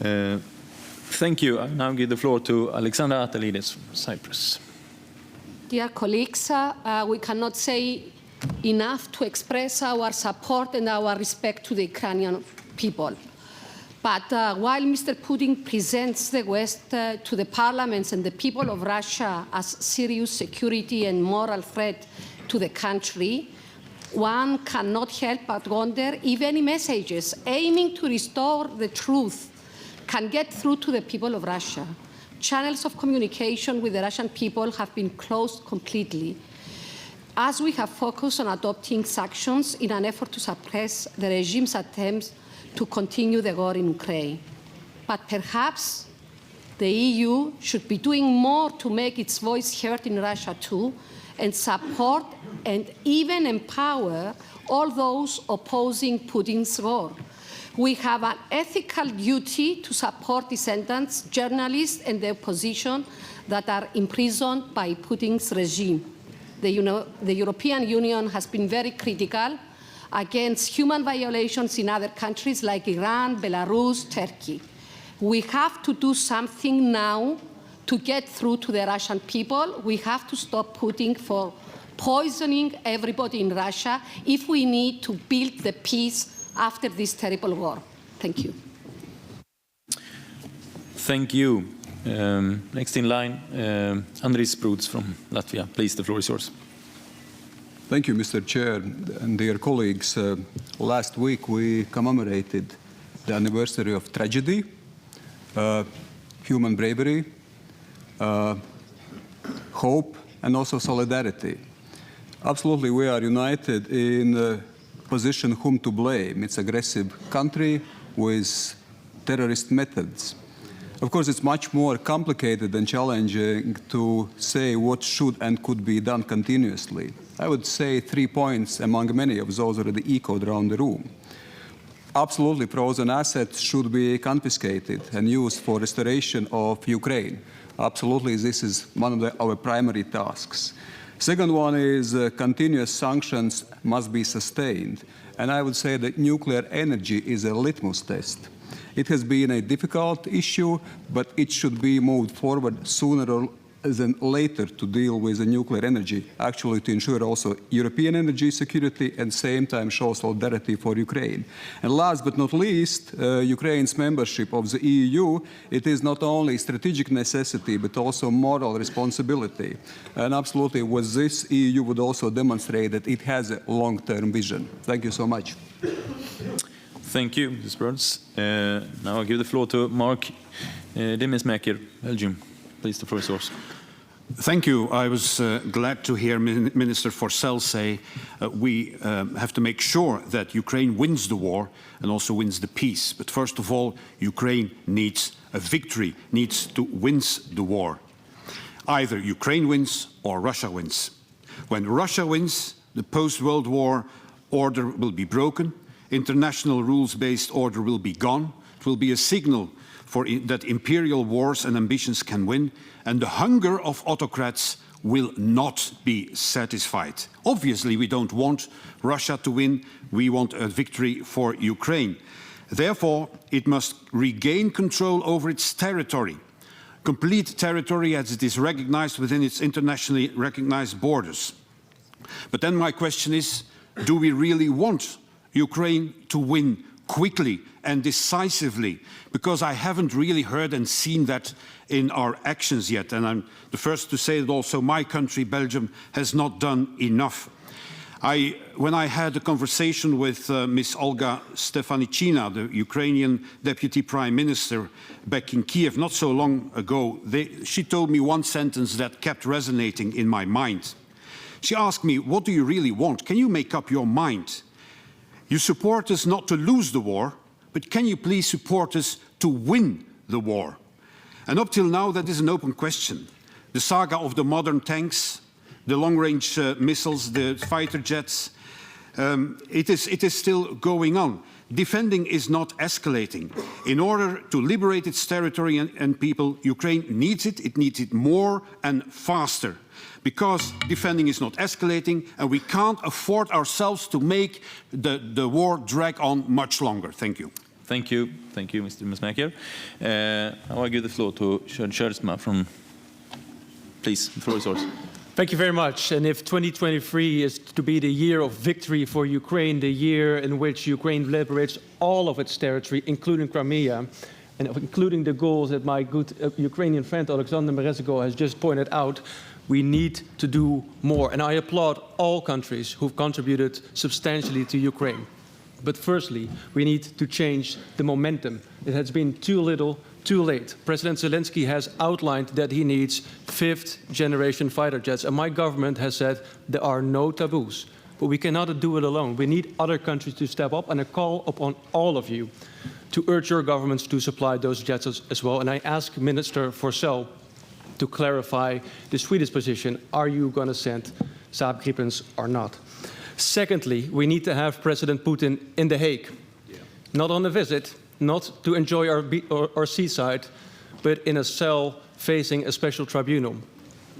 S4: Thank you. I now give the floor to Alexandra Atalidis from Cyprus.
S10: Dear colleagues, we cannot say enough to express our support and our respect to the Ukrainian people. But while Mr. Putin presents the West to the parliaments and the people of Russia as serious security and moral threat to the country, one cannot help but wonder if any messages aiming to restore the truth can get through to the people of Russia. Channels of communication with the Russian people have been closed completely, as we have focused on adopting sanctions in an effort to suppress the regime's attempts to continue the war in Ukraine. But perhaps the EU should be doing more to make its voice heard in Russia too, and support and even empower all those opposing Putin's war. We have an ethical duty to support dissidents, journalists, and the opposition that are imprisoned by Putin's regime. The European Union has been very critical against human violations in other countries like Iran, Belarus, Turkey. We have to do something now to get through to the Russian people. We have to stop Putin for poisoning everybody in Russia if we need to build the peace after this terrible war. Thank you.
S4: Thank you. Next in line, Andris Pruds from Latvia. Please, the floor is yours.
S11: Thank you, Mr. Chair and dear colleagues. Last week we commemorated the anniversary of tragedy, human bravery, hope, and also solidarity. Absolutely, we are united in the position whom to blame. It's aggressive country with terrorist methods. Of course, it's much more complicated and challenging to say what should and could be done continuously. I would say 3 points among many of those already echoed around the room. Absolutely, frozen assets should be confiscated and used for restoration of Ukraine. Absolutely, this is one of our primary tasks. Second one is continuous sanctions must be sustained. And I would say that nuclear energy is a litmus test. It has been a difficult issue, but it should be moved forward sooner than later to deal with the nuclear energy, actually to ensure also European energy security and same time show solidarity for Ukraine. And last but not least, Ukraine's membership of the EU, it is not only strategic necessity, but also moral responsibility. And absolutely with this, EU would also demonstrate that it has a long-term vision. Thank you so much.
S4: Thank you, Mrs. Burns. Now I give the floor to Mark Demesmaeker, Belgium. Please, the floor is yours.
S9: Thank you. I was glad to hear Minister Forssell say we have to make sure that Ukraine wins the war and also wins the peace. But first of all, Ukraine needs a victory, needs to win the war. Either Ukraine wins or Russia wins. When Russia wins, the post-World War order will be broken, international rules-based order will be gone, it will be a signal that imperial wars and ambitions can win, and the hunger of autocrats will not be satisfied. Obviously, we don't want Russia to win, we want a victory for Ukraine. Therefore, it must regain control over its territory, complete territory as it is recognized within its internationally recognized borders. But then my question is, do we really want Ukraine to win quickly and decisively? Because I haven't really heard and seen that in our actions yet. And I'm the first to say that also my country, Belgium, has not done enough. When I had a conversation with Ms. Olga Stefanicina, the Ukrainian Deputy Prime Minister, back in Kiev not so long ago, she told me one sentence that kept resonating in my mind. She asked me, what do you really want? Can you make up your mind? You support us not to lose the war, but can you please support us to win the war? And up till now, that is an open question. The saga of the modern tanks, the long-range missiles, the fighter jets, it is still going on. Defending is not escalating. In order to liberate its territory and people, Ukraine needs it more and faster. Because defending is not escalating, and we can't afford ourselves to make the war drag on much longer. Thank you.
S4: Thank you. Thank you, Mr. Demesmaeker. Now I give the floor to Sjörn Sjörsma from... Please, the floor is yours.
S12: Thank you very much. And if 2023 is to be the year of victory for Ukraine, the year in which Ukraine liberates all of its territory, including Crimea, and including the goals that my good Ukrainian friend Alexander Merezenko has just pointed out, we need to do more. And I applaud all countries who've contributed substantially to Ukraine. But firstly, we need to change the momentum. It has been too little, too late. President Zelensky has outlined that he needs fifth-generation fighter jets, and my government has said there are no taboos. But we cannot do it alone. We need other countries to step up, and I call upon all of you to urge your governments to supply those jets as well. And I ask Minister Forssell to clarify the Swedish position. Are you going to send Saab Gripens or not? Secondly, we need to have President Putin in The Hague, not on a visit, not to enjoy our seaside, but in a cell facing a special tribunal.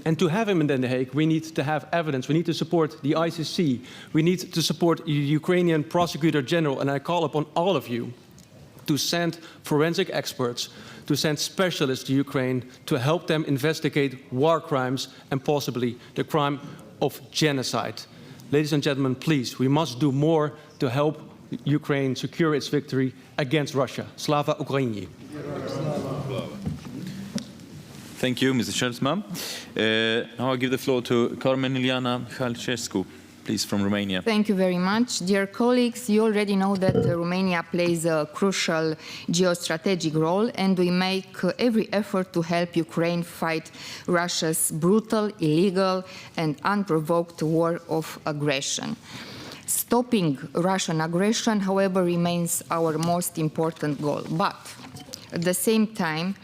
S12: And to have him in The Hague, we need to have evidence. We need to support the ICC. We need to support the Ukrainian Prosecutor General. And I call upon all of you to send forensic experts, to send specialists to Ukraine to help them investigate war crimes and possibly the crime of genocide. Ladies and gentlemen, please, we must do more to help Ukraine secure its victory against Russia. Slava Ukraini.
S4: Thank you, Mr. Sjörsma. Now I give the floor to Carmen Ileana Halcescu, please, from Romania.
S13: Thank you very much. Dear colleagues, you already know that Romania plays a crucial geostrategic role, and we make every effort to help Ukraine fight Russia's brutal, illegal, and unprovoked war of aggression. Stopping Russian aggression, however, remains our most important goal. But at the same time,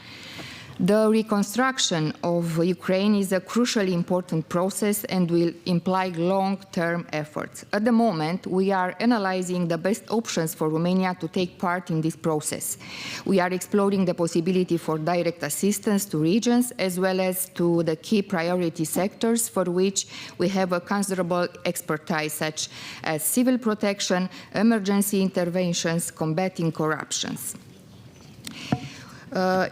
S13: the reconstruction of Ukraine is a crucially important process and will imply long-term efforts. At the moment, we are analyzing the best options for Romania to take part in this process. We are exploring the possibility for direct assistance to regions as well as to the key priority sectors for which we have a considerable expertise, such as civil protection, emergency interventions, combating corruptions.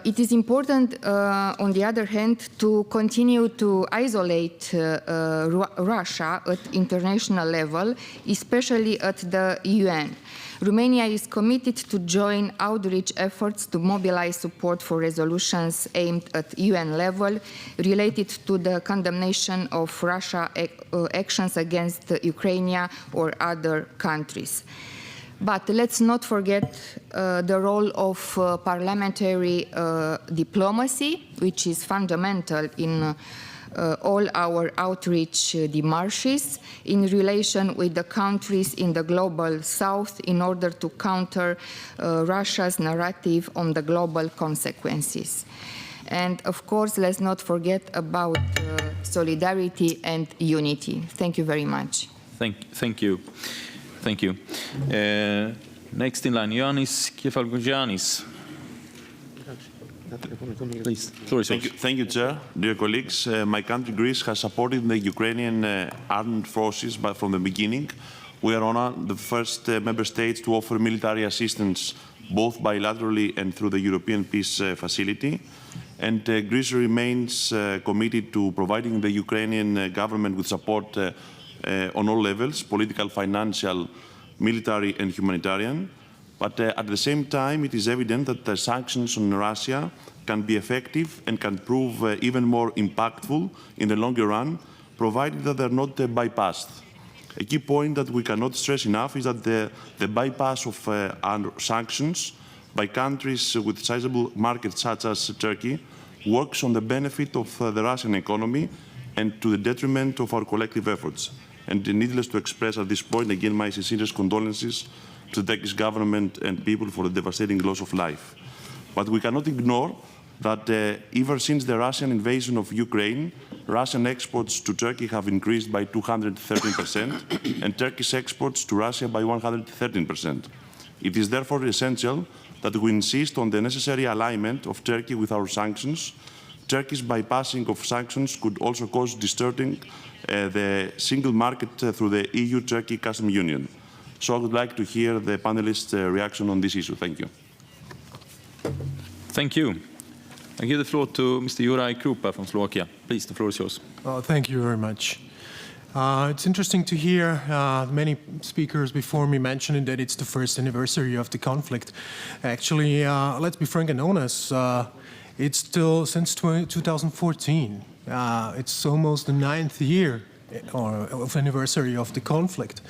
S13: It is important, on the other hand, to continue to isolate Russia at international level, especially at the UN. Romania is committed to join outreach efforts to mobilize support for resolutions aimed at UN level related to the condemnation of Russia actions against Ukraine or other countries. But let's not forget the role of parliamentary diplomacy, which is fundamental in all our outreach démarches in relation with the countries in the global south in order to counter Russia's narrative on the global consequences. And of course, let's not forget about solidarity and unity. Thank you very much.
S4: Thank you. Thank you. Next in line, Ioannis Kefalogiannis. Please, floor is yours.
S14: Thank you, Chair. Dear colleagues, my country, Greece, has supported the Ukrainian armed forces from the beginning. We are one of the first member states to offer military assistance both bilaterally and through the European Peace Facility. And Greece remains committed to providing the Ukrainian government with support on all levels, political, financial, military and humanitarian. But at the same time, it is evident that the sanctions on Russia can be effective and can prove even more impactful in the longer run, provided that they're not bypassed. A key point that we cannot stress enough is that the bypass of sanctions by countries with sizable markets such as Turkey works on the benefit of the Russian economy and to the detriment of our collective efforts. And needless to express at this point again my sincerest condolences to the Turkish government and people for the devastating loss of life. But we cannot ignore that ever since the Russian invasion of Ukraine, Russian exports to Turkey have increased by 213% and Turkish exports to Russia by 113%. It is therefore essential that we insist on the necessary alignment of Turkey with our sanctions. Turkey's bypassing of sanctions could also cause distorting the single market through the EU-Turkey Customs Union. So I would like to hear the panelists' reaction on this issue. Thank you.
S4: Thank you. I give the floor to Mr. Juraj Krupa from Slovakia. Please, the floor is yours.
S15: Thank you very much. It's interesting to hear many speakers before me mentioning that it's the first anniversary of the conflict. Actually, let's be frank and honest, it's still since 2014. It's almost the 9th year of anniversary of the conflict.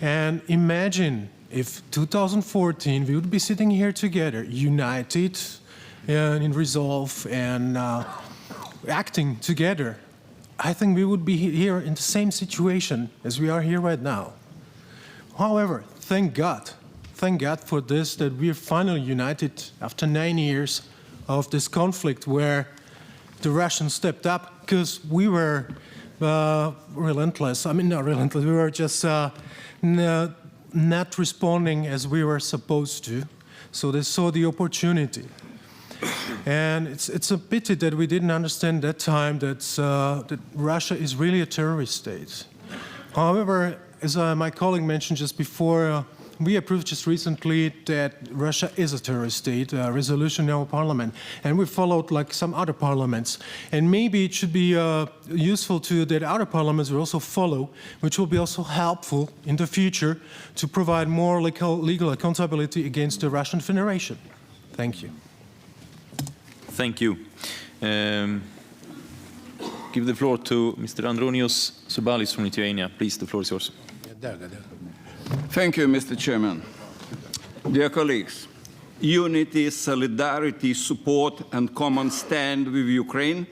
S15: And imagine if 2014 we would be sitting here together, united in resolve and acting together. I think we would be here in the same situation as we are here right now. However, thank God for this, that we are finally united after 9 years of this conflict where the Russians stepped up because we were relentless. I mean, not relentless, we were just not responding as we were supposed to. So they saw the opportunity. And it's a pity that we didn't understand that time that Russia is really a terrorist state. However, as my colleague mentioned just before, we approved just recently that Russia is a terrorist state, a resolution in our parliament, and we followed like some other parliaments. And maybe it should be useful to that other parliaments will also follow, which will be also helpful in the future to provide more legal accountability against the Russian Federation. Thank you.
S4: Thank you. Give the floor to Mr. Andronios Soubalis from Lithuania. Please, the floor is yours.
S16: Thank you, Mr. Chairman. Dear colleagues, unity, solidarity, support, and common stand with Ukraine,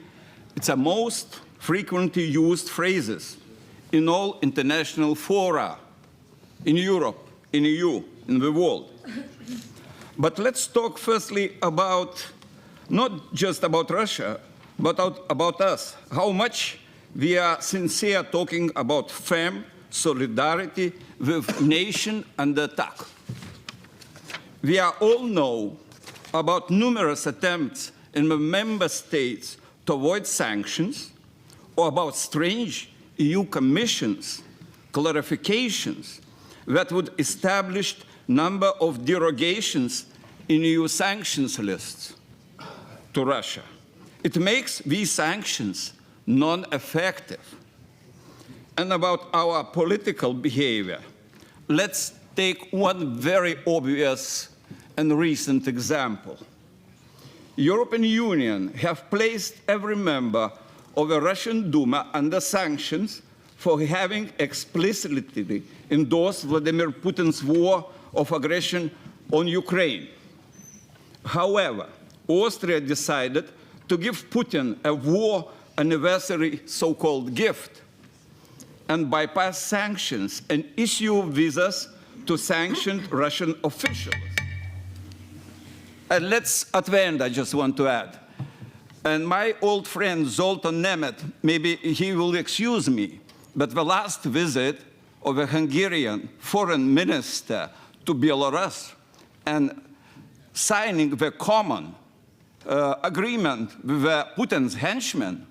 S16: it's a most frequently used phrases in all international fora, in Europe, in the EU, in the world. But let's talk firstly about, not just about Russia, but about us, how much we are sincere talking about firm solidarity with nation under attack. We all know about numerous attempts in the member states to avoid sanctions, or about strange EU Commission's clarifications that would establish number of derogations in EU sanctions lists. to Russia. It makes these sanctions non-effective. And about our political behavior, let's take one very obvious and recent example. European Union have placed every member of the Russian Duma under sanctions for having explicitly endorsed Vladimir Putin's war of aggression on Ukraine. However, Austria decided to give Putin a war anniversary so-called gift and bypass sanctions and issue visas to sanctioned Russian officials. And at the end, I just want to add, and my old friend Zoltan Nemet, maybe he will excuse me, but the last visit of a Hungarian foreign minister to Belarus and signing the common agreement with Putin's henchmen,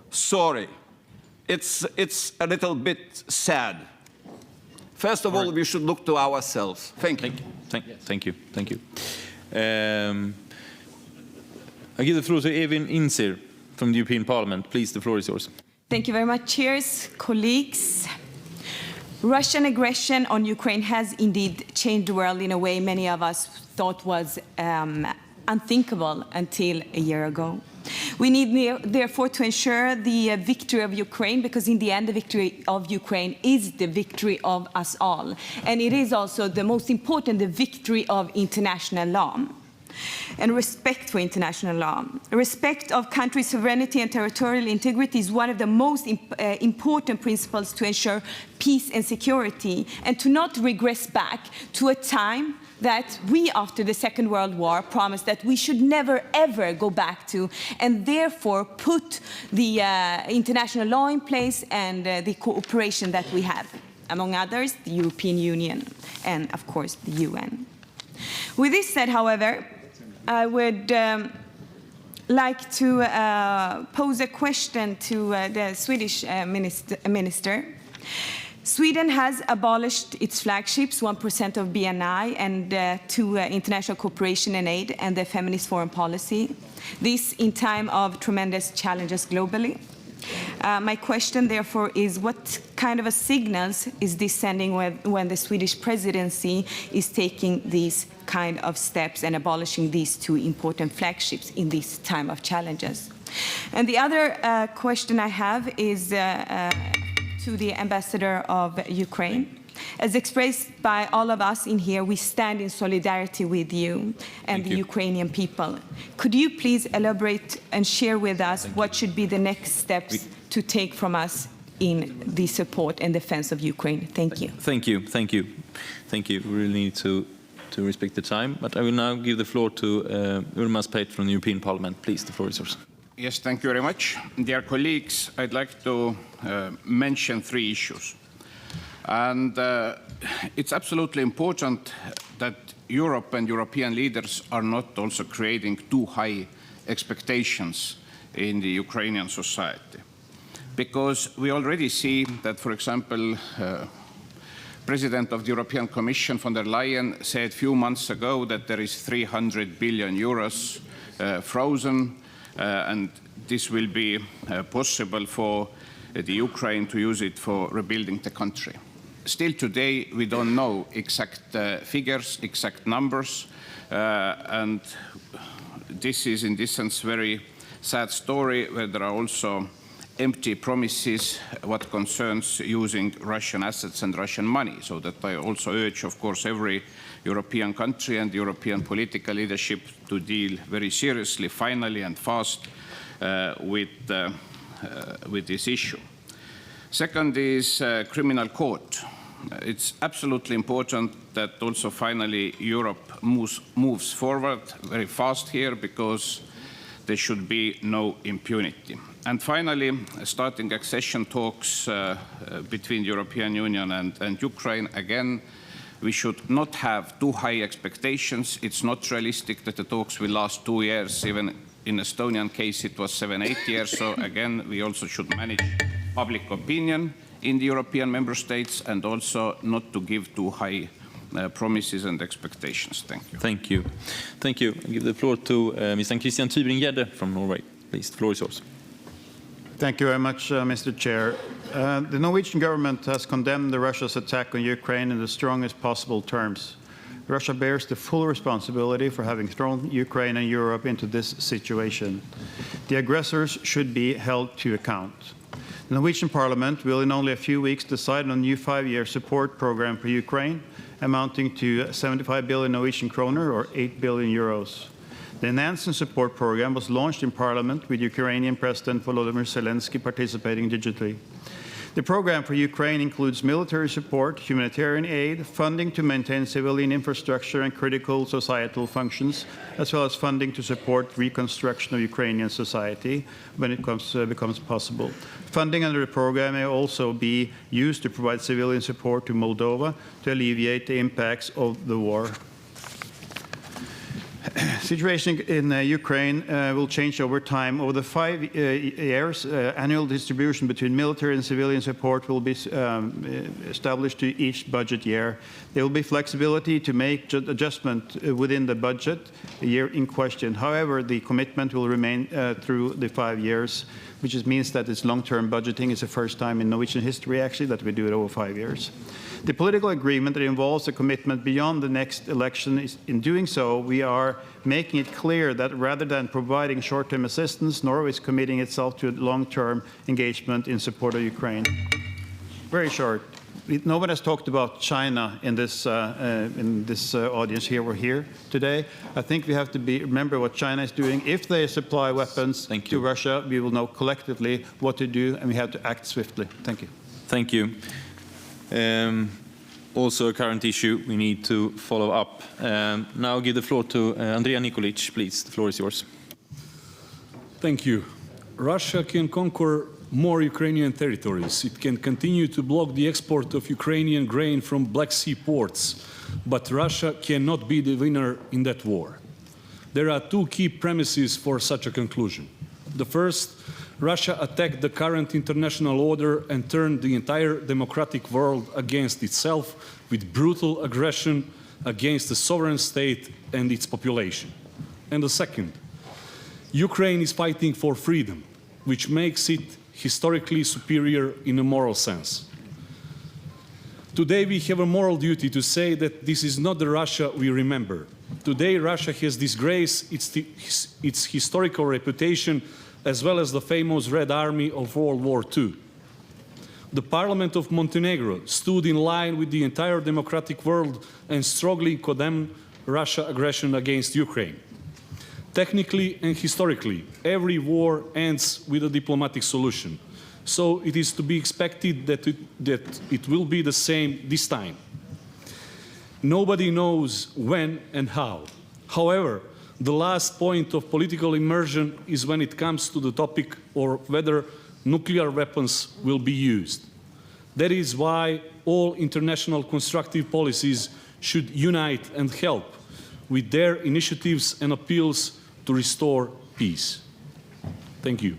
S16: sorry, it's a little bit sad. First of all, we should look to ourselves. Thank you.
S4: Thank you. Thank you. I give the floor to Evin Insir from the European Parliament. Please, the floor is yours.
S18: Thank you very much, chairs, colleagues. Russian aggression on Ukraine has indeed changed the world in a way many of us thought was unthinkable until a year ago. We need, therefore, to ensure the victory of Ukraine, because in the end, the victory of Ukraine is the victory of us all. And it is also the most important, the victory of international law and respect for international law. Respect of country sovereignty and territorial integrity is one of the most important principles to ensure peace and security, and to not regress back to a time that we, after the Second World War, promised that we should never, ever go back to, and therefore put the international law in place and the cooperation that we have, among others, the European Union and, of course, the UN. With this said, however, I would like to pose a question to the Swedish minister. Sweden has abolished its flagships, 1% of BNI, and to international cooperation and aid and the feminist foreign policy. This in time of tremendous challenges globally. My question, therefore, is what kind of a signals is this sending when the Swedish presidency is taking these kind of steps and abolishing these two important flagships in this time of challenges? And the other question I have is to the ambassador of Ukraine. As expressed by all of us in here, we stand in solidarity with you and the Ukrainian people. Could you please elaborate and share with us what should be the next steps to take from us in the support and defense of Ukraine? Thank you.
S4: Thank you. Thank you. Thank you. We really need to respect the time. But I will now give the floor to Urmas Peit from the European Parliament. Please, the floor is yours.
S19: Yes, thank you very much. Dear colleagues, I'd like to mention 3 issues. And it's absolutely important that Europe and European leaders are not also creating too high expectations in the Ukrainian society. Because we already see that, for example, President of the European Commission von der Leyen said a few months ago that there is 300 billion euros frozen, and this will be possible for the Ukraine to use it for rebuilding the country. Still today, we don't know exact figures, exact numbers, and this is in this sense very sad story where there are also empty promises what concerns using Russian assets and Russian money. So that I also urge, of course, every European country and European political leadership to deal very seriously, finally and fast with this issue. Second is criminal court. It's absolutely important that also finally Europe moves forward very fast here, because there should be no impunity. And finally, starting accession talks between the European Union and Ukraine, again, we should not have too high expectations. It's not realistic that the talks will last 2 years. Even in Estonian case, it was 7-8 years. So again, we also should manage public opinion in the European member states and also not to give too high promises and expectations. Thank you.
S4: Thank you. Thank you. I give the floor to Mr. Christian Tybring-Gjedde from Norway. Please, the floor is yours.
S20: Thank you very much, Mr. Chair. The Norwegian government has condemned Russia's attack on Ukraine in the strongest possible terms. Russia bears the full responsibility for having thrown Ukraine and Europe into this situation. The aggressors should be held to account. The Norwegian Parliament will in only a few weeks decide on a new 5-year support program for Ukraine, amounting to 75 billion Norwegian kroner or 8 billion euros. The Enhanced and Support Program was launched in Parliament with Ukrainian President Volodymyr Zelensky participating digitally. The program for Ukraine includes military support, humanitarian aid, funding to maintain civilian infrastructure and critical societal functions, as well as funding to support reconstruction of Ukrainian society when it becomes possible. Funding under the program may also be used to provide civilian support to Moldova to alleviate the impacts of the war. Situation in Ukraine will change over time. Over the 5 years, annual distribution between military and civilian support will be established to each budget year. There will be flexibility to make adjustment within the budget year in question. However, the commitment will remain through the 5 years, which means that it's long-term budgeting. It's the first time in Norwegian history, actually, that we do it over 5 years. The political agreement that involves a commitment beyond the next election, in doing so, we are making it clear that rather than providing short-term assistance, Norway is committing itself to long-term engagement in support of Ukraine. Very short. No one has talked about China in this audience here or here today. I think we have to remember what China is doing. If they supply weapons to Russia, we will know collectively what to do, and we have to act swiftly. Thank you.
S4: Thank you. Also a current issue we need to follow up. Now I'll give the floor to Andrea Nikolic, please. The floor is yours.
S21: Thank you. Russia can conquer more Ukrainian territories. It can continue to block the export of Ukrainian grain from Black Sea ports, but Russia cannot be the winner in that war. There are 2 key premises for such a conclusion. The first, Russia attacked the current international order and turned the entire democratic world against itself with brutal aggression against the sovereign state and its population. And the second, Ukraine is fighting for freedom, which makes it historically superior in a moral sense. Today we have a moral duty to say that this is not the Russia we remember. Today Russia has disgraced its historical reputation as well as the famous Red Army of World War II. The Parliament of Montenegro stood in line with the entire democratic world and strongly condemned Russia's aggression against Ukraine. Technically and historically, every war ends with a diplomatic solution. So it is to be expected that it will be the same this time. Nobody knows when and how. However, the last point of political immersion is when it comes to the topic of whether nuclear weapons will be used. That is why all international constructive policies should unite and help with their initiatives and appeals to restore peace. Thank you.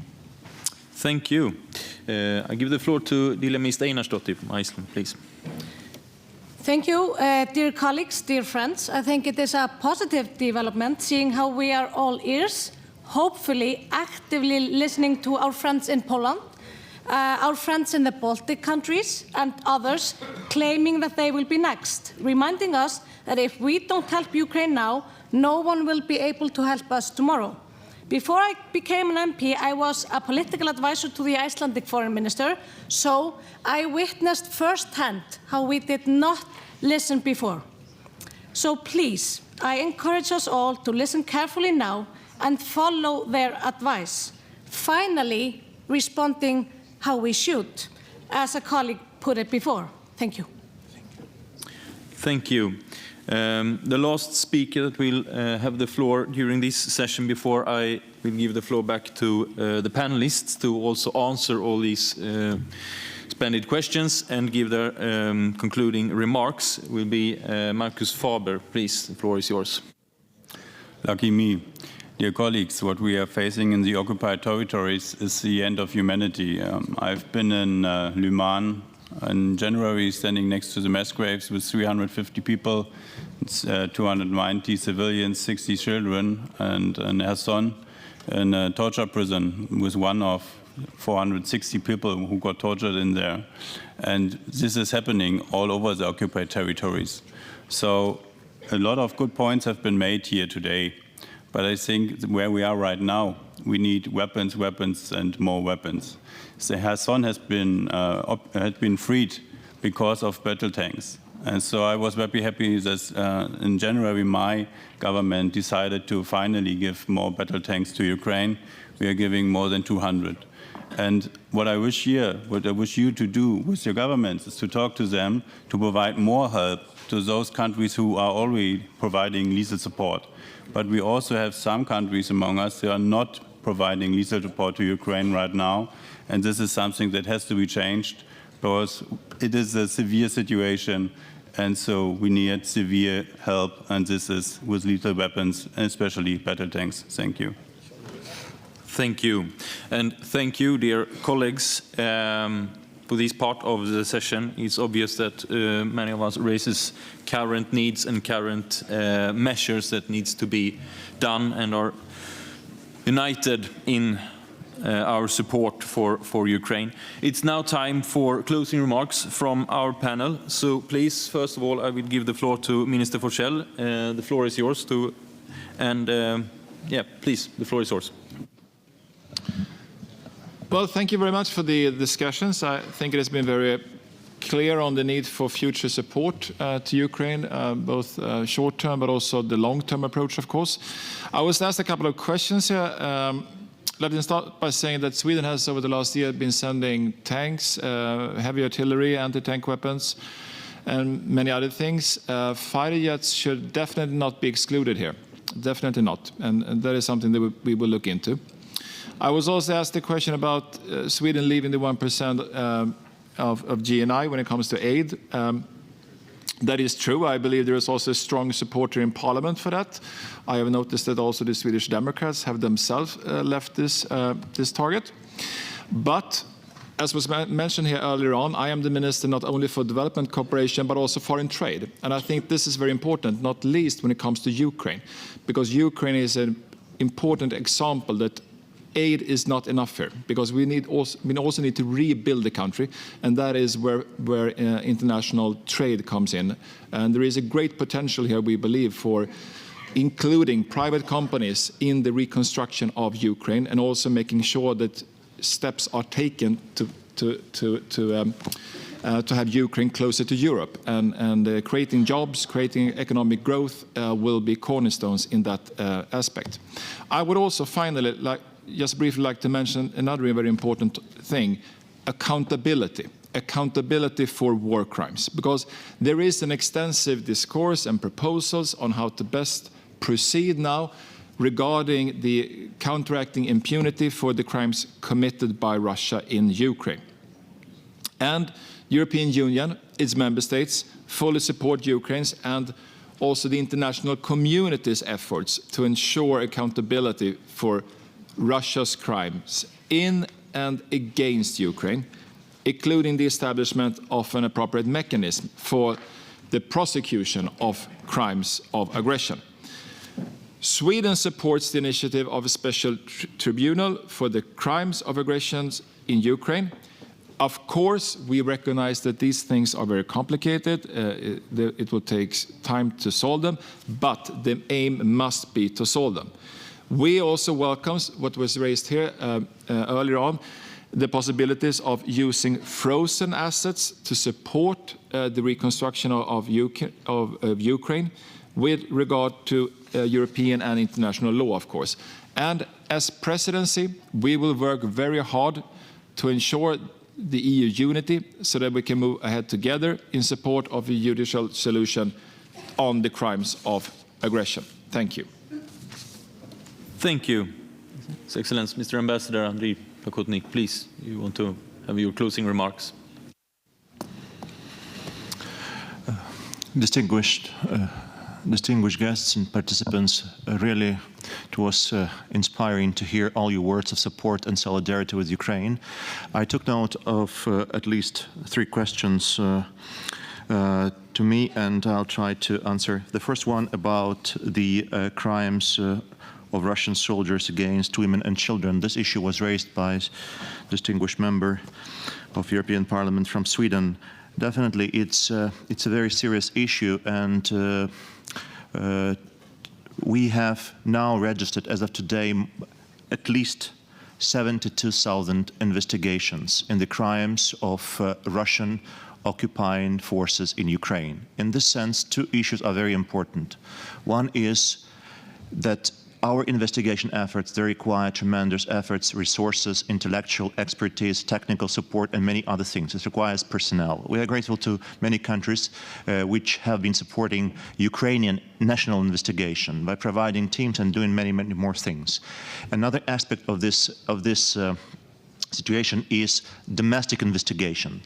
S4: Thank you. I give the floor to Lilla Mista Einarsdottir from Iceland, please.
S22: Thank you, dear colleagues, dear friends. I think it is a positive development, seeing how we are all ears, hopefully actively listening to our friends in Poland, our friends in the Baltic countries, and others claiming that they will be next, reminding us that if we don't help Ukraine now, no one will be able to help us tomorrow. Before I became an MP, I was a political advisor to the Icelandic foreign minister, so I witnessed firsthand how we did not listen before. So please, I encourage us all to listen carefully now and follow their advice, finally responding how we should, as a colleague put it before. Thank you.
S4: Thank you. The last speaker that will have the floor during this session before I will give the floor back to the panelists to also answer all these splendid questions and give their concluding remarks will be Markus Faber. Please, the floor is yours.
S23: Lucky me. Dear colleagues, what we are facing in the occupied territories is the end of humanity. I've been in Lyman, In January, standing next to the mass graves with 350 people, 290 civilians, 60 children, and her son in a torture prison with one of 460 people who got tortured in there. And this is happening all over the occupied territories. So a lot of good points have been made here today. But I think where we are right now, we need weapons, weapons, and more weapons. So her son had been freed because of battle tanks. And so I was very happy that in January, my government decided to finally give more battle tanks to Ukraine. We are giving more than 200. And what I wish you to do with your governments is to talk to them to provide more help to those countries who are already providing lethal support. But we also have some countries among us who are not providing lethal support to Ukraine right now. And this is something that has to be changed because it is a severe situation. And so we need severe help. And this is with lethal weapons, and especially battle tanks. Thank you.
S4: Thank you. And thank you, dear colleagues. For this part of the session, it's obvious that many of us raises current needs and current measures that needs to be done and are united in our support for Ukraine. It's now time for closing remarks from our panel. So please, first of all, I will give the floor to Minister Forsell. The floor is yours yeah, please, the floor is yours.
S1: Well, thank you very much for the discussions. I think it has been very clear on the need for future support to Ukraine, both short-term but also the long-term approach, of course. I was asked a couple of questions here. Let me start by saying that Sweden has, over the last year, been sending tanks, heavy artillery, anti-tank weapons, and many other things. Fighter jets should definitely not be excluded here. Definitely not. And that is something that we will look into. I was also asked a question about Sweden leaving the 1% of GNI when it comes to aid. That is true. I believe there is also a strong supporter in Parliament for that. I have noticed that also the Swedish Democrats have themselves left this target. But as was mentioned here earlier on, I am the minister not only for development cooperation but also foreign trade. And I think this is very important, not least when it comes to Ukraine, because Ukraine is an important example that aid is not enough here, because we also need to rebuild the country, and that is where international trade comes in. And there is a great potential here, we believe, for including private companies in the reconstruction of Ukraine, and also making sure that steps are taken to have Ukraine closer to Europe. And creating jobs, creating economic growth will be cornerstones in that aspect. I would also finally just briefly like to mention another very important thing: accountability. Accountability for war crimes, because there is an extensive discourse and proposals on how to best proceed now regarding the counteracting impunity for the crimes committed by Russia in Ukraine. And European Union, its member states, fully support Ukraine's and also the international community's efforts to ensure accountability for Russia's crimes in and against Ukraine, including the establishment of an appropriate mechanism for the prosecution of crimes of aggression. Sweden supports the initiative of a special tribunal for the crimes of aggression in Ukraine. Of course, we recognize that these things are very complicated. It will take time to solve them, but the aim must be to solve them. We also welcome what was raised here earlier on, the possibilities of using frozen assets to support the reconstruction of Ukraine with regard to European and international law, of course. And as presidency, we will work very hard to ensure the EU unity so that we can move ahead together in support of a judicial solution on the crimes of aggression. Thank you.
S4: Thank you, His Excellency, Mr. Ambassador Andriy Pakotnik. Please, you want to have your closing remarks.
S2: Distinguished guests and participants, really It was inspiring to hear all your words of support and solidarity with Ukraine. I took note of at least 3 questions to me, and I'll try to answer. The first one about the crimes of Russian soldiers against women and children. This issue was raised by a distinguished member of European Parliament from Sweden. Definitely, it's a very serious issue, and we have now registered, as of today, at least 72,000 investigations in the crimes of Russian occupying forces in Ukraine. In this sense, 2 issues are very important. One is that our investigation efforts, they require tremendous efforts, resources, intellectual expertise, technical support, and many other things. It requires personnel. We are grateful to many countries which have been supporting Ukrainian national investigation by providing teams and doing many, many more things. Another aspect of this situation is domestic investigation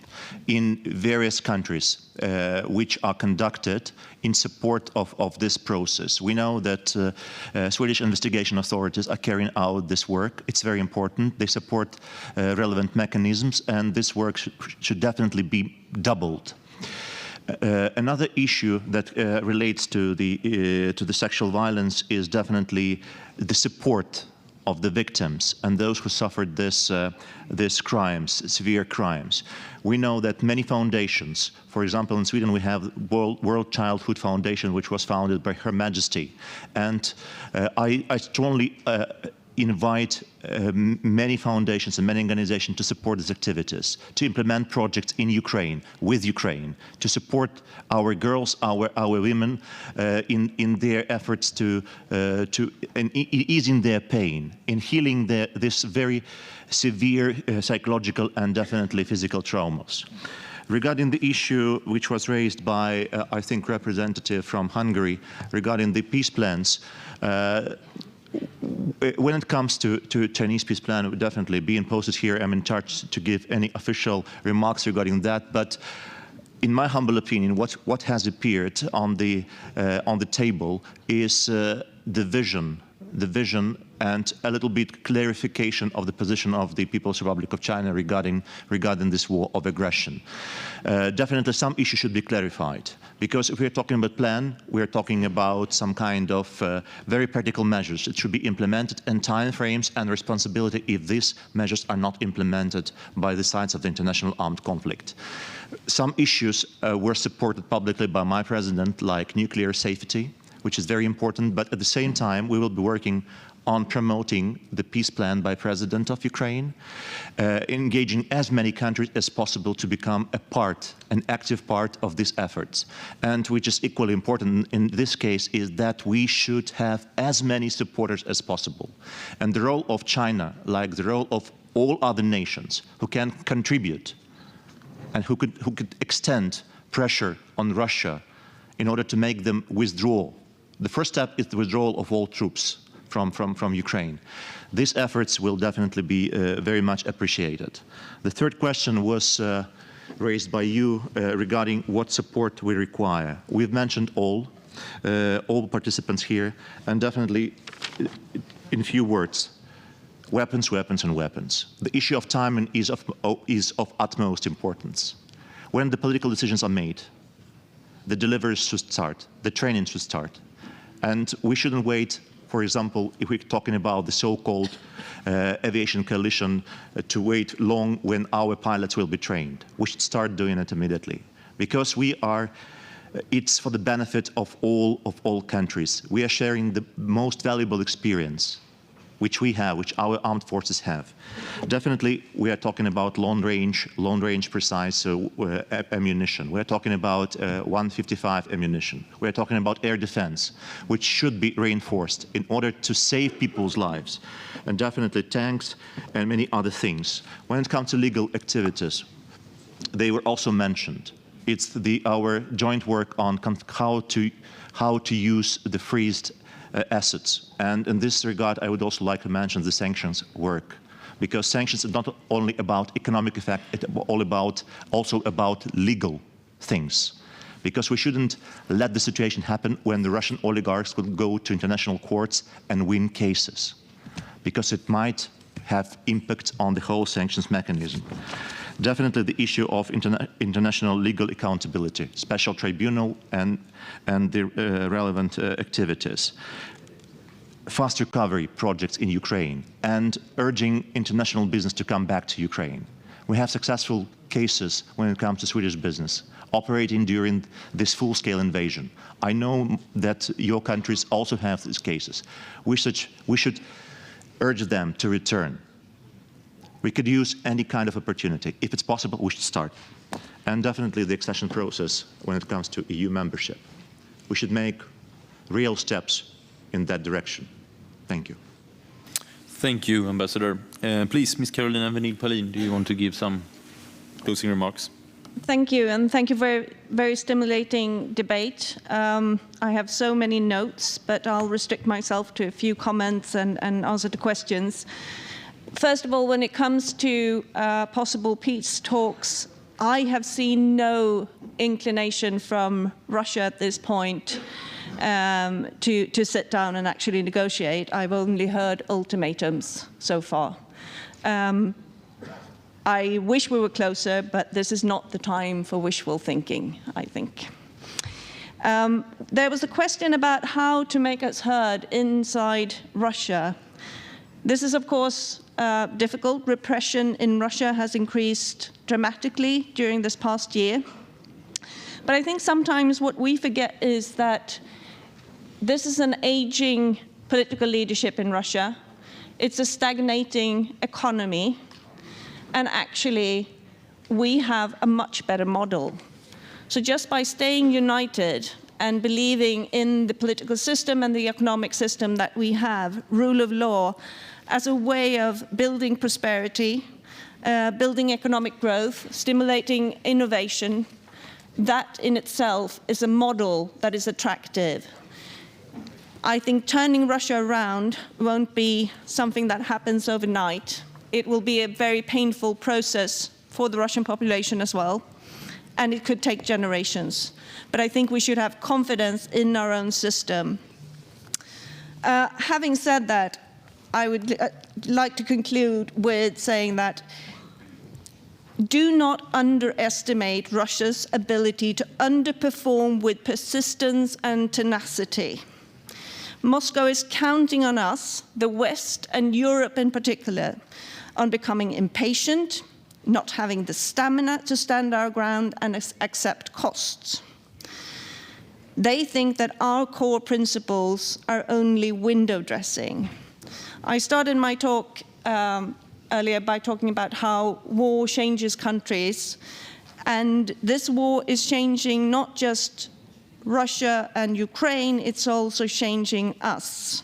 S2: in various countries which are conducted in support of this process. We know that Swedish investigation authorities are carrying out this work. It's very important. They support relevant mechanisms, and this work should definitely be doubled. Another issue that relates to the sexual violence is definitely the support of the victims and those who suffered these crimes, severe crimes. We know that many foundations, for example, in Sweden we have World Childhood Foundation, which was founded by Her Majesty, and I strongly invite many foundations and many organizations to support these activities, to implement projects in Ukraine, with Ukraine, to support our girls, our women in their efforts in easing their pain, in healing this very severe psychological and definitely physical traumas. Regarding the issue which was raised by, I think, representative from Hungary regarding the peace plans, when it comes to Chinese peace plan, it would definitely be imposed here. I'm in charge to give any official remarks regarding that. But in my humble opinion, what has appeared on the table is the vision and a little bit clarification of the position of the People's Republic of China regarding this war of aggression. Definitely some issues should be clarified, because if we're talking about plan, we're talking about some kind of very practical measures. It should be implemented in time frames and responsibility if these measures are not implemented by the sides of the international armed conflict. Some issues were supported publicly by my president, like nuclear safety, which is very important, but at the same time we will be working on promoting the peace plan by President of Ukraine, engaging as many countries as possible to become an active part of these efforts. And which is equally important in this case is that we should have as many supporters as possible. And the role of China, like the role of all other nations who can contribute and who could extend pressure on Russia in order to make them withdraw. The first step is the withdrawal of all troops from Ukraine. These efforts will definitely be very much appreciated. The third question was raised by you regarding what support we require. We've mentioned all participants here, and definitely in few words, weapons, weapons, and weapons. The issue of timing is of utmost importance. When the political decisions are made, the deliveries should start, the training should start. And we shouldn't wait, for example, if we're talking about the so-called aviation coalition, to wait long when our pilots will be trained. We should start doing it immediately, because it's for the benefit of all countries. We are sharing the most valuable experience which our armed forces have. Definitely, we are talking about long-range precise ammunition. We are talking about 155 ammunition. We are talking about air defense, which should be reinforced in order to save people's lives, and definitely tanks and many other things. When it comes to legal activities, they were also mentioned. It's our joint work on how to use the freezed assets. And in this regard, I would also like to mention the sanctions work, because sanctions are not only about economic effect, it's also about legal things. because we shouldn't let the situation happen when the Russian oligarchs will go to international courts and win cases, because it might have impact on the whole sanctions mechanism. Definitely the issue of international legal accountability, special tribunal and the relevant activities. Fast recovery projects in Ukraine and urging international business to come back to Ukraine. We have successful cases when it comes to Swedish business operating during this full-scale invasion. I know that your countries also have these cases. We should urge them to return. We could use any kind of opportunity. If it's possible, we should start. And definitely the accession process when it comes to EU membership. We should make real steps in that direction. Thank you.
S4: Thank you, Ambassador. Please, Ms. Carolina Venil-Palin, do you want to give some closing remarks?
S3: Thank you, and thank you for a very stimulating debate. I have so many notes, but I'll restrict myself to a few comments and answer to questions. First of all, when it comes to possible peace talks, I have seen no inclination from Russia at this point to sit down and actually negotiate. I've only heard ultimatums so far. I wish we were closer, but this is not the time for wishful thinking, I think. There was a question about how to make us heard inside Russia. This is, of course, difficult. Repression in Russia has increased dramatically during this past year. But I think sometimes what we forget is that this is an aging political leadership in Russia. It's a stagnating economy. And actually, we have a much better model. So just by staying united and believing in the political system and the economic system that we have, rule of law, as a way of building prosperity, building economic growth, stimulating innovation, that in itself is a model that is attractive. I think turning Russia around won't be something that happens overnight. It will be a very painful process for the Russian population as well, and it could take generations. But I think we should have confidence in our own system. Having said that, I would like to conclude with saying that do not underestimate Russia's ability to underperform with persistence and tenacity. Moscow is counting on us, the West and Europe in particular, on becoming impatient, not having the stamina to stand our ground and accept costs. They think that our core principles are only window dressing. I started my talk earlier by talking about how war changes countries, and this war is changing not just Russia and Ukraine, it's also changing us.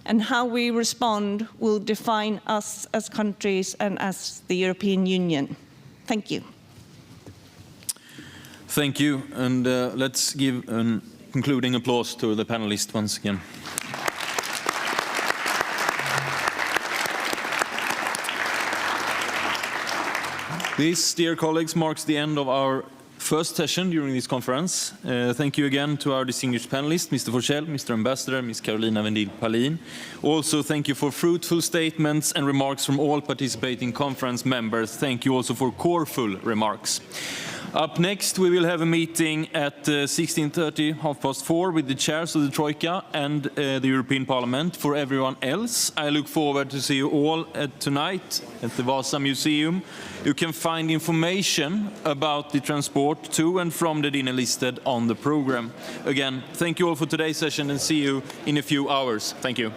S3: And how we respond will define us as countries and as the European Union. Thank you.
S4: Thank you, and let's give a concluding applause to the panelists once again. This, dear colleagues, marks the end of our first session during this conference. Thank you again to our distinguished panelists, Mr. Forsell, Mr. Ambassador, Ms. Carolina Venil-Palin. Also, thank you for fruitful statements and remarks from all participating conference members. Thank you also for coreful remarks. Up next, we will have a meeting at 16:30, 4:30, with the chairs of the Troika and the European Parliament. For everyone else, I look forward to see you all tonight at the Vasa Museum. You can find information about the transport to and from the dinner listed on the program. Again, thank you all for today's session and see you in a few hours. Thank you.